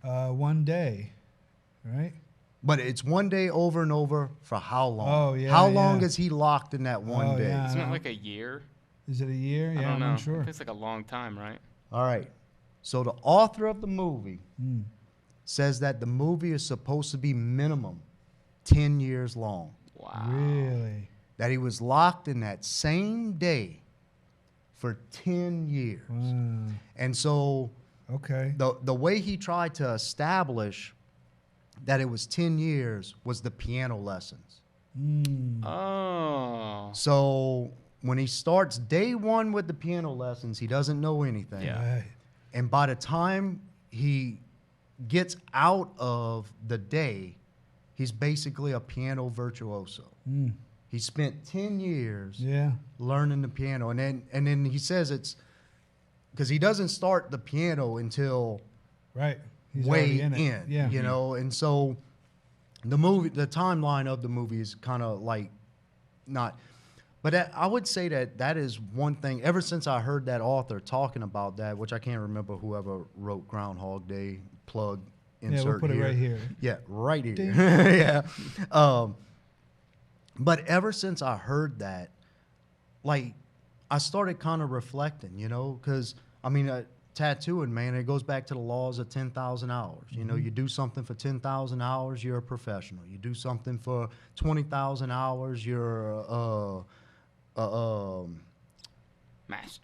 [SPEAKER 2] 1 day, right?
[SPEAKER 1] But it's 1 day over and over for how long?
[SPEAKER 2] Oh, yeah,
[SPEAKER 1] How long
[SPEAKER 2] yeah.
[SPEAKER 1] is he locked in that one
[SPEAKER 2] Oh,
[SPEAKER 1] day?
[SPEAKER 2] yeah.
[SPEAKER 3] Isn't it like a year?
[SPEAKER 2] Is it a year?
[SPEAKER 3] I
[SPEAKER 2] Yeah,
[SPEAKER 3] don't
[SPEAKER 2] I'm
[SPEAKER 3] know.
[SPEAKER 2] not sure.
[SPEAKER 3] It's like a long time, right?
[SPEAKER 1] All right. So the author of the movie says that the movie is supposed to be minimum 10 years long.
[SPEAKER 3] Wow.
[SPEAKER 2] Really?
[SPEAKER 1] That he was locked in that same day for 10 years.
[SPEAKER 2] Wow.
[SPEAKER 1] And so
[SPEAKER 2] Okay.
[SPEAKER 1] the way he tried to establish that it was 10 years was the piano lessons.
[SPEAKER 3] Oh.
[SPEAKER 1] So when he starts day 1 with the piano lessons, he doesn't know anything.
[SPEAKER 3] Yeah.
[SPEAKER 2] Right.
[SPEAKER 1] And by the time he gets out of the day, he's basically a piano virtuoso. He spent 10 years
[SPEAKER 2] Yeah.
[SPEAKER 1] learning the piano. And then he says it's because he doesn't start the piano until
[SPEAKER 2] Right. He's
[SPEAKER 1] way
[SPEAKER 2] already
[SPEAKER 1] in,
[SPEAKER 2] it. Yeah.
[SPEAKER 1] you know. And so the timeline of the movie is kind of like not. But I would say that is one thing. Ever since I heard that author talking about that, which I can't remember whoever wrote Groundhog Day, plug, insert
[SPEAKER 2] Yeah, we'll put it right here.
[SPEAKER 1] Yeah, right here.
[SPEAKER 2] Ding.
[SPEAKER 1] Yeah. But ever since I heard that, like, I started kind of reflecting, you know, because, I mean, tattooing, man, it goes back to the laws of 10,000 hours. You know, you do something for 10,000 hours, you're a professional. You do something for 20,000 hours, you're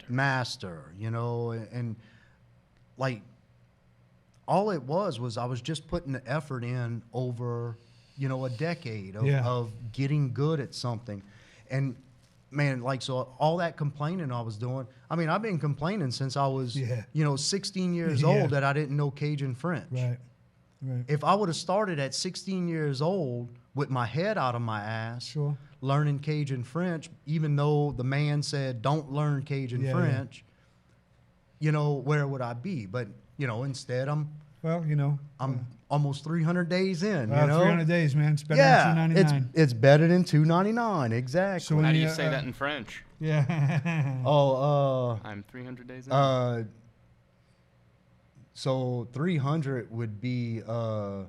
[SPEAKER 1] master, you know, and like all it was I was just putting the effort in over, you know, a decade of getting good at something. And man, like, so all that complaining I was doing, I mean, I've been complaining since I was, you know, 16 years old that I didn't know Cajun French.
[SPEAKER 2] Right. Right.
[SPEAKER 1] If I would have started at 16 years old with my head out of my ass,
[SPEAKER 2] Sure.
[SPEAKER 1] learning Cajun French, even though the man said, don't learn Cajun French, you know, where would I be? But, you know, instead I'm almost 300 days in, you know?
[SPEAKER 2] 300 days, man. It's better than $2.99.
[SPEAKER 1] It's better than $2.99, exactly.
[SPEAKER 2] So
[SPEAKER 3] How do you say that in French?
[SPEAKER 2] Yeah.
[SPEAKER 3] I'm 300 days in.
[SPEAKER 1] So 300 would be, it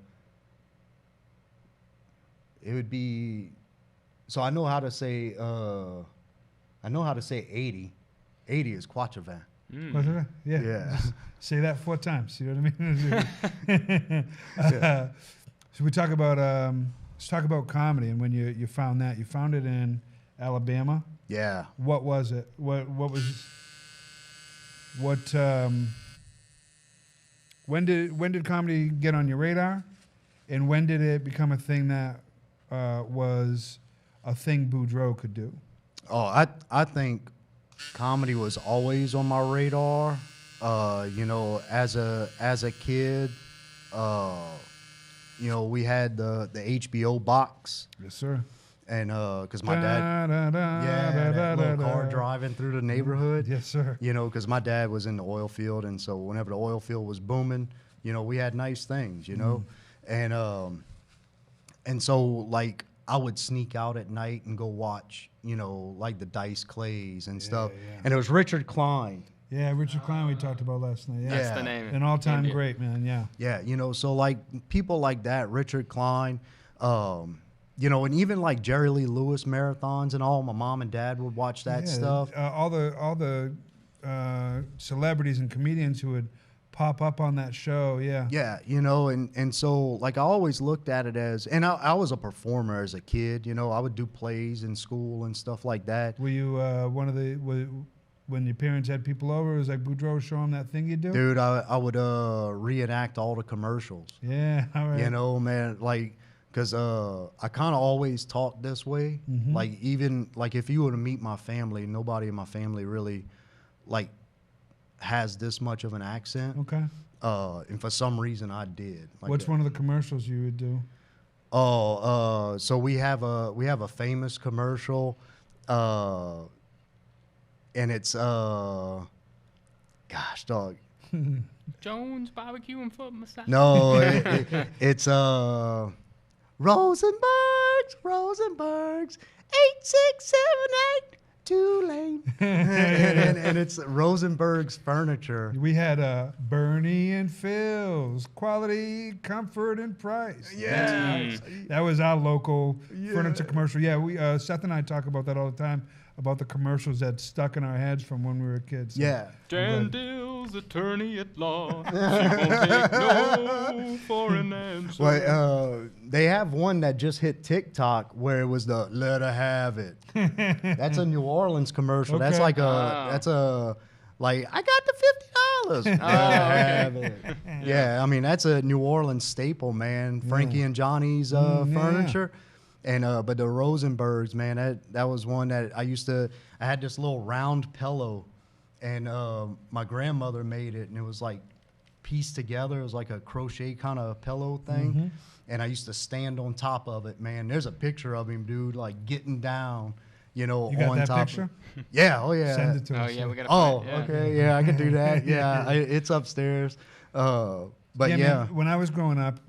[SPEAKER 1] would be, so I know how to say 80. 80 is 80.
[SPEAKER 2] Yeah.
[SPEAKER 1] Yeah.
[SPEAKER 2] Just say that 4 times. You know what I mean? So we talk about let's talk about comedy and when you found that. You found it in Alabama.
[SPEAKER 1] Yeah.
[SPEAKER 2] What was it? What When did comedy get on your radar, and when did it become a thing that was a thing Boodro could do?
[SPEAKER 1] Oh, I think comedy was always on my radar. You know, as a kid, you know, we had the HBO box,
[SPEAKER 2] Yes, sir.
[SPEAKER 1] and because my dad, that little car driving through the neighborhood.
[SPEAKER 2] Yes, sir.
[SPEAKER 1] You know, because my dad was in the oil field, and so whenever the oil field was booming, you know, we had nice things, you know, and so like I would sneak out at night and go watch, you know, like the Dice Clays and stuff,
[SPEAKER 2] yeah.
[SPEAKER 1] and it was Richard Klein.
[SPEAKER 2] Yeah, Richard Klein we talked about last night. Yeah,
[SPEAKER 3] That's
[SPEAKER 1] Yeah.
[SPEAKER 3] the name.
[SPEAKER 2] an all-time
[SPEAKER 3] India.
[SPEAKER 2] great man. Yeah.
[SPEAKER 1] Yeah, you know, so like people like that, Richard Klein, you know, and even like Jerry Lee Lewis marathons and all. My mom and dad would watch that
[SPEAKER 2] Yeah,
[SPEAKER 1] stuff.
[SPEAKER 2] all the celebrities and comedians who would pop up on that show. Yeah.
[SPEAKER 1] Yeah, you know, and so like I always looked at it as, and I was a performer as a kid. You know, I would do plays in school and stuff like that.
[SPEAKER 2] Were you one of the when your parents had people over? It was like Boudreaux show them that thing you do.
[SPEAKER 1] Dude, I would reenact all the commercials.
[SPEAKER 2] Yeah. All right.
[SPEAKER 1] You know, man, like, because I kind of always talk this way. Like, even, like, if you were to meet my family, nobody in my family really, like, has this much of an accent.
[SPEAKER 2] Okay.
[SPEAKER 1] And for some reason, I did. Like,
[SPEAKER 2] What's one of the commercials you would do?
[SPEAKER 1] Oh, so we have a famous commercial, and it's, gosh, dog.
[SPEAKER 3] Jones barbecue and foot massage.
[SPEAKER 1] No, it's Rosenberg's 8678 Tulane, and it's Rosenberg's furniture.
[SPEAKER 2] We had Bernie and Phil's quality, comfort, and price.
[SPEAKER 1] Yeah,
[SPEAKER 2] That was our local furniture commercial. Yeah, we Seth and I talk about that all the time, about the commercials that stuck in our heads from when we were kids. So
[SPEAKER 1] yeah.
[SPEAKER 3] Jan Dill's attorney at law. She won't take no for an answer.
[SPEAKER 1] Well, they have one that just hit TikTok where it was the "Let her have it." That's a New Orleans commercial. That's
[SPEAKER 2] Okay.
[SPEAKER 1] like like I got the $50. Let her have it. Yeah, I mean that's a New Orleans staple, man. Frankie and Johnny's furniture. And but the Rosenbergs, man, that was one that I had this little round pillow, and my grandmother made it, and it was like pieced together. It was like a crochet kind of pillow thing, and I used to stand on top of it, man. There's a picture of him, dude, like getting down, you know,
[SPEAKER 2] You got
[SPEAKER 1] on
[SPEAKER 2] that
[SPEAKER 1] top.
[SPEAKER 2] picture?
[SPEAKER 1] Yeah, oh yeah.
[SPEAKER 2] Send it to
[SPEAKER 3] Oh
[SPEAKER 2] us.
[SPEAKER 3] yeah, we gotta.
[SPEAKER 1] Oh,
[SPEAKER 3] find it, yeah.
[SPEAKER 1] okay, yeah, I can do that. Yeah, it's upstairs. But yeah,
[SPEAKER 2] Man, when I was growing up,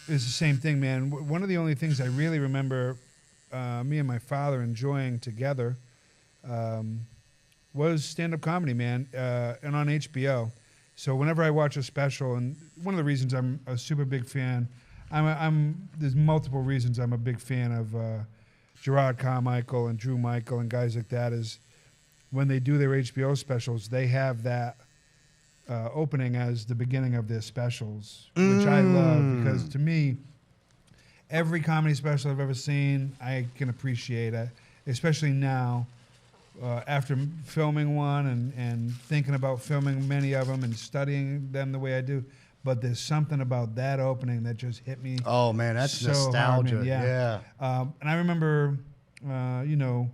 [SPEAKER 2] it's the same thing, man. One of the only things I really remember me and my father enjoying together was stand-up comedy, man, and on HBO. So whenever I watch a special, and one of the reasons I'm a super big fan, there's multiple reasons I'm a big fan of Gerard Carmichael and Drew Michael and guys like that, is when they do their HBO specials, they have that opening as the beginning of their specials, which I love, because to me, every comedy special I've ever seen, I can appreciate it, especially now, after filming one and thinking about filming many of them and studying them the way I do. But there's something about that opening that just hit me.
[SPEAKER 1] oh man, that's
[SPEAKER 2] so
[SPEAKER 1] nostalgia.
[SPEAKER 2] hard, man.
[SPEAKER 1] Yeah.
[SPEAKER 2] And I remember, you know,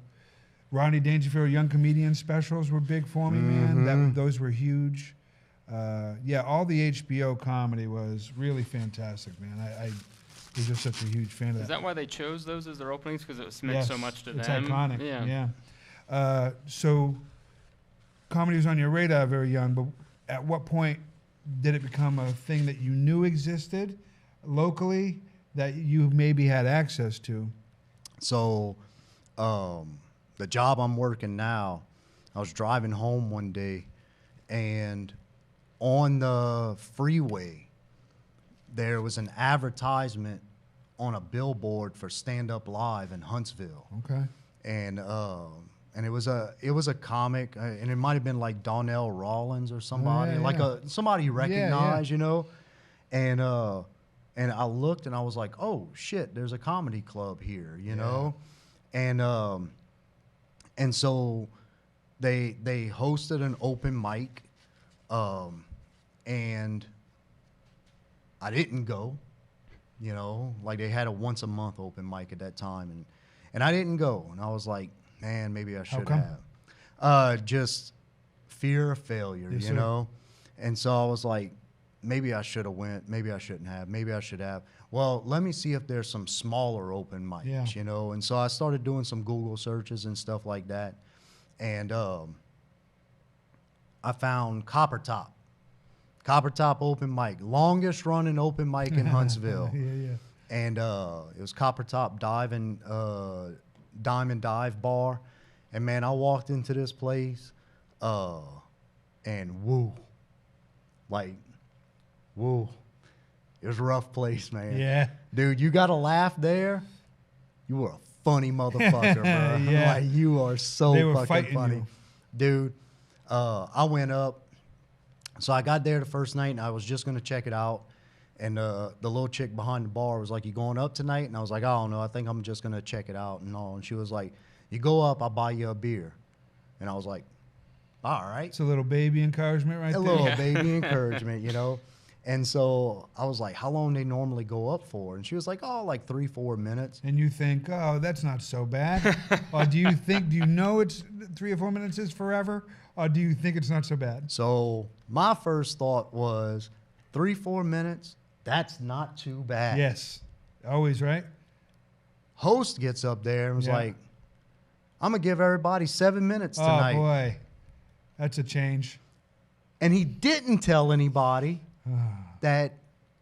[SPEAKER 2] Rodney Dangerfield Young Comedian specials were big for me, man. Those were huge. Yeah, all the HBO comedy was really fantastic, man. I was just such a huge fan of that.
[SPEAKER 3] Is that why they chose those as their openings? Because it meant
[SPEAKER 2] Yes,
[SPEAKER 3] so much to
[SPEAKER 2] it's
[SPEAKER 3] them.
[SPEAKER 2] iconic.
[SPEAKER 3] Yeah.
[SPEAKER 2] So comedy was on your radar very young, but at what point did it become a thing that you knew existed locally that you maybe had access to?
[SPEAKER 1] So, the job I'm working now, I was driving home one day, and on the freeway, there was an advertisement on a billboard for Stand Up Live in Huntsville,
[SPEAKER 2] Okay.
[SPEAKER 1] and it was a comic, and it might have been like Donnell Rawlins or somebody,
[SPEAKER 2] yeah.
[SPEAKER 1] somebody you
[SPEAKER 2] yeah.
[SPEAKER 1] recognize, you know, and I looked and I was like, oh shit, there's a comedy club here, you know, and so they hosted an open mic, and I didn't go. You know, like they had a once a month open mic at that time, and I didn't go, and I was like, man, maybe I should
[SPEAKER 2] come?
[SPEAKER 1] have. Just fear of failure,
[SPEAKER 2] Yes,
[SPEAKER 1] you
[SPEAKER 2] sir.
[SPEAKER 1] know, and so I was like, maybe I should have went, maybe I shouldn't have, maybe I should have. Well, let me see if there's some smaller open mics,
[SPEAKER 2] Yeah.
[SPEAKER 1] you know, and so I started doing some Google searches and stuff like that, and I found Copper Top open mic, longest running open mic in Huntsville.
[SPEAKER 2] Yeah.
[SPEAKER 1] And it was Copper Top Diamond Dive Bar. And man, I walked into this place and woo. It was a rough place, man.
[SPEAKER 2] Yeah.
[SPEAKER 1] Dude, you got to laugh there. You were a funny motherfucker, bro.
[SPEAKER 2] Yeah.
[SPEAKER 1] Like, you are so
[SPEAKER 2] They were
[SPEAKER 1] fucking
[SPEAKER 2] fighting
[SPEAKER 1] funny.
[SPEAKER 2] you.
[SPEAKER 1] Dude, I went up. So I got there the first night, and I was just going to check it out. And the little chick behind the bar was like, you going up tonight? And I was like, I don't know. I think I'm just going to check it out and all. And she was like, you go up, I'll buy you a beer. And I was like, all right.
[SPEAKER 2] It's a little baby encouragement right
[SPEAKER 1] A
[SPEAKER 2] there.
[SPEAKER 1] little baby encouragement, you know. And so I was like, how long they normally go up for? And she was like, oh, like 3-4 minutes.
[SPEAKER 2] And you think, oh, that's not so bad. Or do you know it's 3 or 4 minutes is forever? Or do you think it's not so bad?
[SPEAKER 1] So my first thought was 3-4 minutes, that's not too bad.
[SPEAKER 2] Yes. Always, right?
[SPEAKER 1] Host gets up there and was
[SPEAKER 2] Yeah.
[SPEAKER 1] like, I'm going to give everybody 7 minutes
[SPEAKER 2] Oh,
[SPEAKER 1] tonight.
[SPEAKER 2] boy. That's a change.
[SPEAKER 1] And he didn't tell anybody that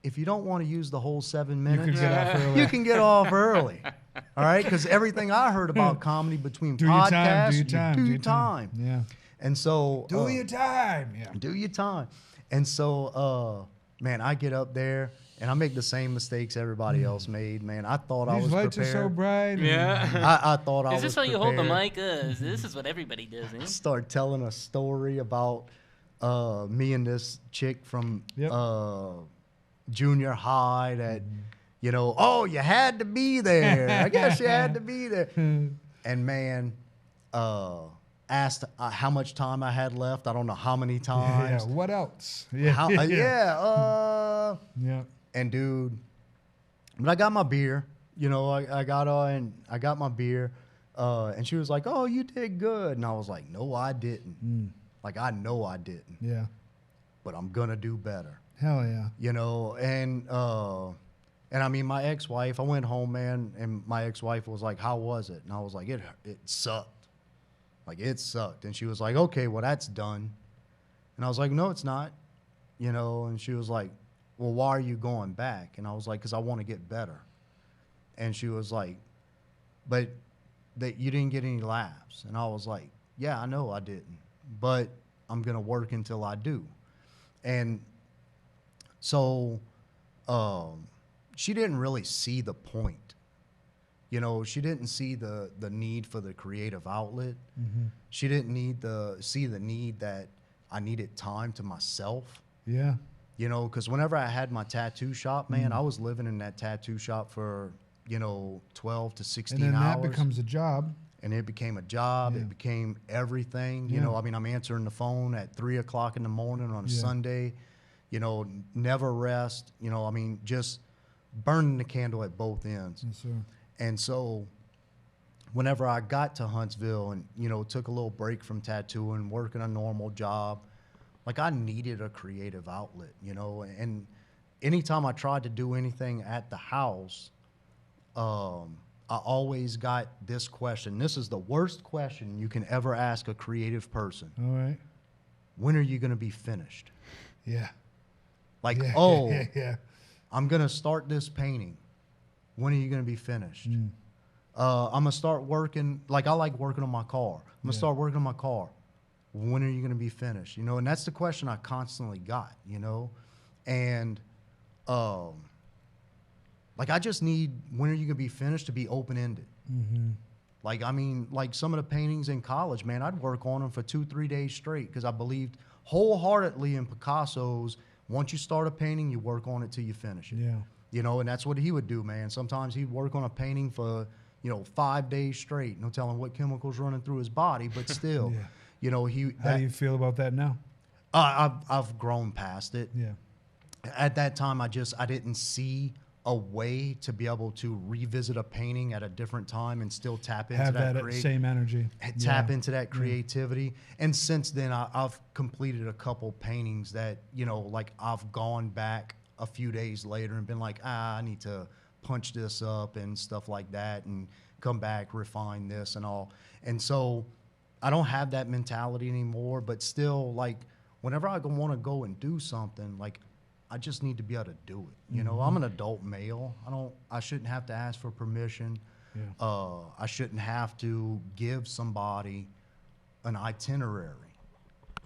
[SPEAKER 1] if you don't want to use the whole 7 minutes,
[SPEAKER 2] You can get off early.
[SPEAKER 1] you can get off early. All right? Because everything I heard about comedy between
[SPEAKER 2] Do your time,
[SPEAKER 1] podcasts,
[SPEAKER 2] do your
[SPEAKER 1] you
[SPEAKER 2] time.
[SPEAKER 1] do
[SPEAKER 2] do
[SPEAKER 1] your time.
[SPEAKER 2] Yeah.
[SPEAKER 1] And so...
[SPEAKER 2] Do your time. Yeah.
[SPEAKER 1] do your time. And so, man, I get up there and I make the same mistakes everybody else made, man. I thought I
[SPEAKER 2] These
[SPEAKER 1] was
[SPEAKER 2] lights
[SPEAKER 1] prepared.
[SPEAKER 2] are so bright.
[SPEAKER 3] Yeah.
[SPEAKER 1] I thought I was
[SPEAKER 4] Is this how you hold the
[SPEAKER 1] prepared.
[SPEAKER 4] mic? This is what everybody does, eh?
[SPEAKER 1] Start telling a story about me and this chick from
[SPEAKER 2] Yep.
[SPEAKER 1] junior high that, you know, oh, you had to be there. I guess you had to be there. And man, asked how much time I had left. I don't know how many
[SPEAKER 2] Yeah.
[SPEAKER 1] times.
[SPEAKER 2] What else? Yeah.
[SPEAKER 1] How, yeah.
[SPEAKER 2] Yeah.
[SPEAKER 1] And dude, but I got my beer. You know, I got my beer. And she was like, "Oh, you did good." And I was like, "No, I didn't. Like, I know I didn't,
[SPEAKER 2] Yeah.
[SPEAKER 1] but I'm gonna do better."
[SPEAKER 2] Hell yeah.
[SPEAKER 1] You know, and I mean, my ex-wife. I went home, man, and my ex-wife was like, "How was it?" And I was like, "It sucked. Like, it sucked." And she was like, "Okay, well, that's done." And I was like, "No, it's not." You know, and she was like, "Well, why are you going back?" And I was like, "'Cause I want to get better." And she was like, "But that you didn't get any laughs." And I was like, "Yeah, I know I didn't, but I'm gonna work until I do." And so she didn't really see the point. You know, she didn't see the need for the creative outlet. She didn't see the need that I needed time to myself.
[SPEAKER 2] Yeah.
[SPEAKER 1] You know, because whenever I had my tattoo shop, man, I was living in that tattoo shop for, 12 to 16
[SPEAKER 2] And then
[SPEAKER 1] hours.
[SPEAKER 2] that becomes a job.
[SPEAKER 1] And it became a job.
[SPEAKER 2] Yeah.
[SPEAKER 1] It became everything. You
[SPEAKER 2] Yeah.
[SPEAKER 1] know, I mean, I'm answering the phone at 3 o'clock in the morning on a
[SPEAKER 2] Yeah.
[SPEAKER 1] Sunday. You know, never rest. You know, I mean, just burning the candle at both ends.
[SPEAKER 2] Yes, sir.
[SPEAKER 1] And so whenever I got to Huntsville and, took a little break from tattooing, working a normal job, like I needed a creative outlet, and anytime I tried to do anything at the house, I always got this question. This is the worst question you can ever ask a creative person.
[SPEAKER 2] All right.
[SPEAKER 1] When are you going to be finished?
[SPEAKER 2] Yeah.
[SPEAKER 1] Like,
[SPEAKER 2] Yeah.
[SPEAKER 1] oh,
[SPEAKER 2] Yeah.
[SPEAKER 1] I'm going to start this painting. When are you going to be finished? I'm going to start working. Like, I like working on my car. I'm going to start working on my car. When are you going to be finished? And that's the question I constantly got, and, like, I just need, when are you going to be finished, to be open-ended. Like, I mean, like some of the paintings in college, man, I'd work on them for 2-3 days straight because I believed wholeheartedly in Picasso's, once you start a painting, you work on it till you finish it.
[SPEAKER 2] Yeah.
[SPEAKER 1] And that's what he would do, man. Sometimes he'd work on a painting for, 5 days straight. No telling what chemicals running through his body, but still,
[SPEAKER 2] Yeah. How
[SPEAKER 1] that,
[SPEAKER 2] do you feel about that now?
[SPEAKER 1] I've grown past it.
[SPEAKER 2] Yeah.
[SPEAKER 1] At that time, I didn't see a way to be able to revisit a painting at a different time and still tap into
[SPEAKER 2] Have that
[SPEAKER 1] that
[SPEAKER 2] same energy.
[SPEAKER 1] tap into that creativity. And since then, I've completed a couple paintings that, you know, like I've gone back a few days later and been like, I need to punch this up and stuff like that and come back, refine this and all. And so I don't have that mentality anymore, but still, like, whenever I want to go and do something, like, I just need to be able to do it. You know, I'm an adult male. I shouldn't have to ask for permission.
[SPEAKER 2] Yeah.
[SPEAKER 1] I shouldn't have to give somebody an itinerary,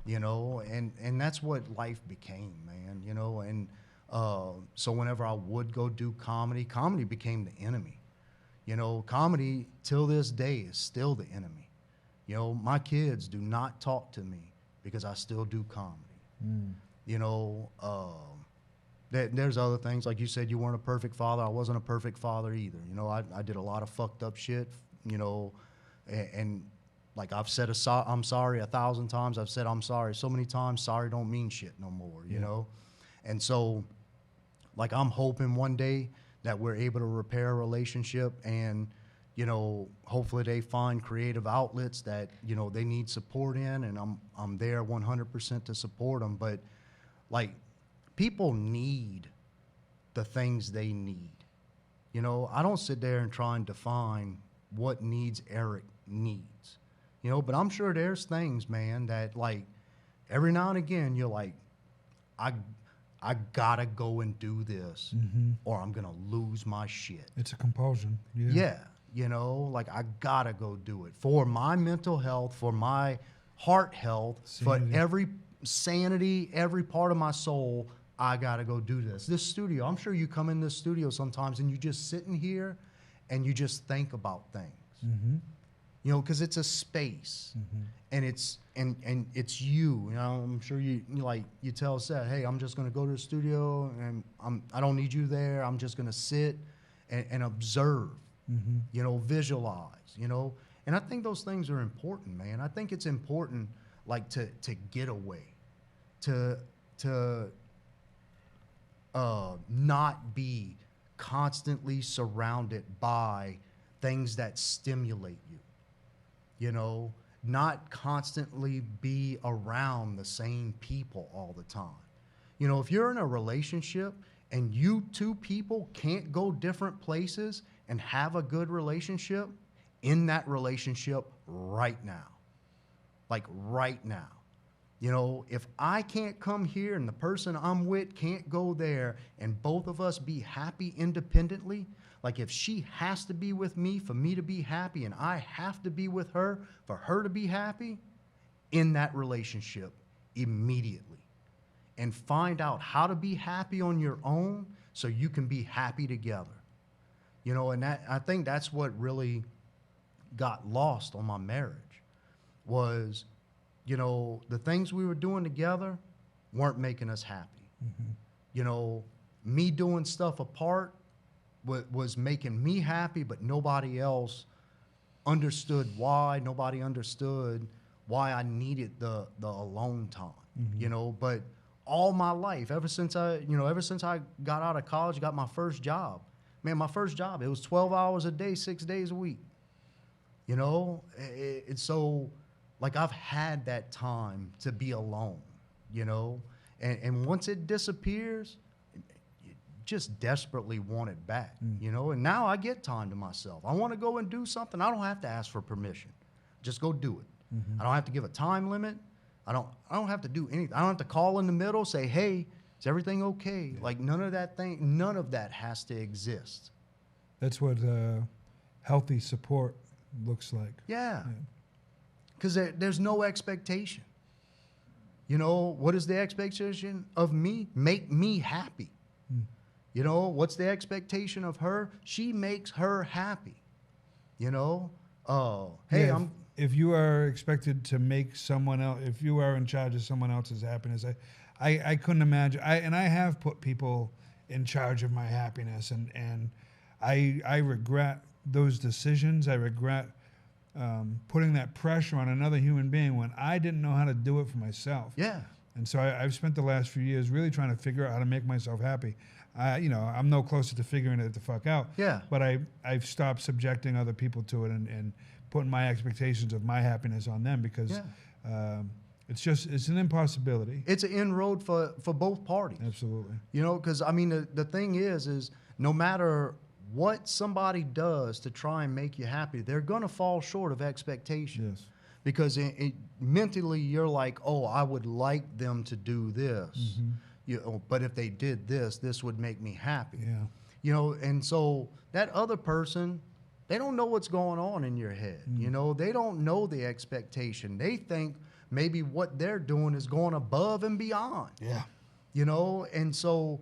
[SPEAKER 1] you know, and that's what life became, man, you know. And so whenever I would go do comedy became the enemy. You know, comedy till this day is still the enemy. You know, my kids do not talk to me because I still do comedy. You know, there's other things, like you said, you weren't a perfect father. I wasn't a perfect father either. You know, I did a lot of fucked up shit, you know, and like I've said I'm sorry 1,000 times. I've said I'm sorry so many times. Sorry don't mean shit no more, you know? And so, like, I'm hoping one day that we're able to repair a relationship and, you know, hopefully they find creative outlets that, you know, they need support in, and I'm there 100% to support them. But, like, people need the things they need. You know, I don't sit there and try and define what needs Eric needs. You know, but I'm sure there's things, man, that, like, every now and again you're like, I gotta go and do this or I'm gonna lose my shit.
[SPEAKER 2] It's a compulsion. Yeah.
[SPEAKER 1] Yeah, you know, like, I gotta go do it for my mental health, for my heart health,
[SPEAKER 2] Sanity.
[SPEAKER 1] for every sanity, every part of my soul. I gotta go do this. This studio, I'm sure you come in this studio sometimes and you just sit in here and you just think about things. You know, because it's a space, and it's you. You know, I'm sure you tell Seth, hey, I'm just gonna go to the studio and I don't need you there. I'm just gonna sit and observe. You know, visualize. You know, and I think those things are important, man. I think it's important, like, to get away, to not be constantly surrounded by things that stimulate you. You know, not constantly be around the same people all the time. You know, if you're in a relationship and you two people can't go different places and have a good relationship, in that relationship right now. Like, right now. You know, if I can't come here and the person I'm with can't go there and both of us be happy independently, like, if she has to be with me for me to be happy and I have to be with her for her to be happy, in that relationship immediately. And find out how to be happy on your own so you can be happy together. You know, and I think that's what really got lost on my marriage was, you know, the things we were doing together weren't making us happy. You know, me doing stuff apart was making me happy, but nobody else understood why. Nobody understood why I needed the alone time. You know, but all my life, ever since I got out of college, got my first job. Man, my first job, it was 12 hours a day, 6 days a week. You know, it's so, like, I've had that time to be alone, you know, and once it disappears, you just desperately want it back, you know, and now I get time to myself. I want to go and do something. I don't have to ask for permission. Just go do it. I don't have to give a time limit. I don't have to do anything. I don't have to call in the middle, say, hey, is everything okay? Like, none of that has to exist.
[SPEAKER 2] That's what healthy support looks like.
[SPEAKER 1] Yeah. Because there's no expectation. You know, what is the expectation of me? Make me happy. You know, what's the expectation of her? She makes her happy. You know, hey,
[SPEAKER 2] Yeah, if you are expected to make someone else, if you are in charge of someone else's happiness, I couldn't imagine. I have put people in charge of my happiness, and I regret those decisions. I regret putting that pressure on another human being when I didn't know how to do it for myself.
[SPEAKER 1] Yeah.
[SPEAKER 2] And so I've spent the last few years really trying to figure out how to make myself happy. I'm no closer to figuring it the fuck out.
[SPEAKER 1] Yeah.
[SPEAKER 2] But I've stopped subjecting other people to it and putting my expectations of my happiness on them because it's an impossibility.
[SPEAKER 1] It's an inroad for both parties.
[SPEAKER 2] Absolutely.
[SPEAKER 1] You know, because I mean, the thing is no matter what somebody does to try and make you happy, they're gonna fall short of expectations.
[SPEAKER 2] Yes.
[SPEAKER 1] Because mentally you're like, oh, I would like them to do this.
[SPEAKER 2] Mm-hmm.
[SPEAKER 1] You know, but if they did this would make me happy.
[SPEAKER 2] Yeah.
[SPEAKER 1] You know, and so that other person, they don't know what's going on in your head. You know, they don't know the expectation. They think maybe what they're doing is going above and beyond.
[SPEAKER 2] Yeah.
[SPEAKER 1] You know, and so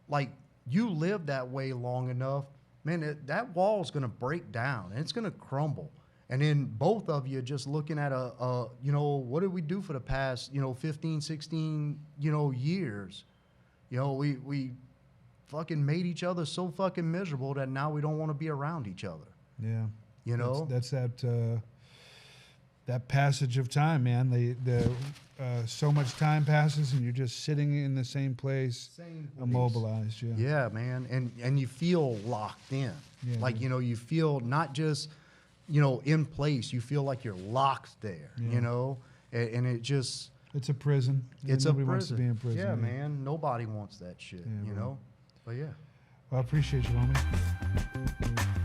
[SPEAKER 1] like you live that way long enough, man, that wall's going to break down and it's going to crumble. And then both of you just looking at you know, what did we do for the past, 15, 16, years? You know, we fucking made each other so fucking miserable that now we don't want to be around each other.
[SPEAKER 2] Yeah.
[SPEAKER 1] You know?
[SPEAKER 2] That's that passage of time, man. So much time passes and you're just sitting in the same place. Immobilized. Yeah.
[SPEAKER 1] Yeah, man. And you feel locked in.
[SPEAKER 2] Yeah,
[SPEAKER 1] like, you feel not just, in place, you feel like you're locked there, and it just.
[SPEAKER 2] It's a prison.
[SPEAKER 1] It's
[SPEAKER 2] Nobody
[SPEAKER 1] a prison.
[SPEAKER 2] wants to be in prison.
[SPEAKER 1] Yeah, man. Nobody wants that shit,
[SPEAKER 2] Yeah,
[SPEAKER 1] you know? But yeah.
[SPEAKER 2] Well, I appreciate you, homie.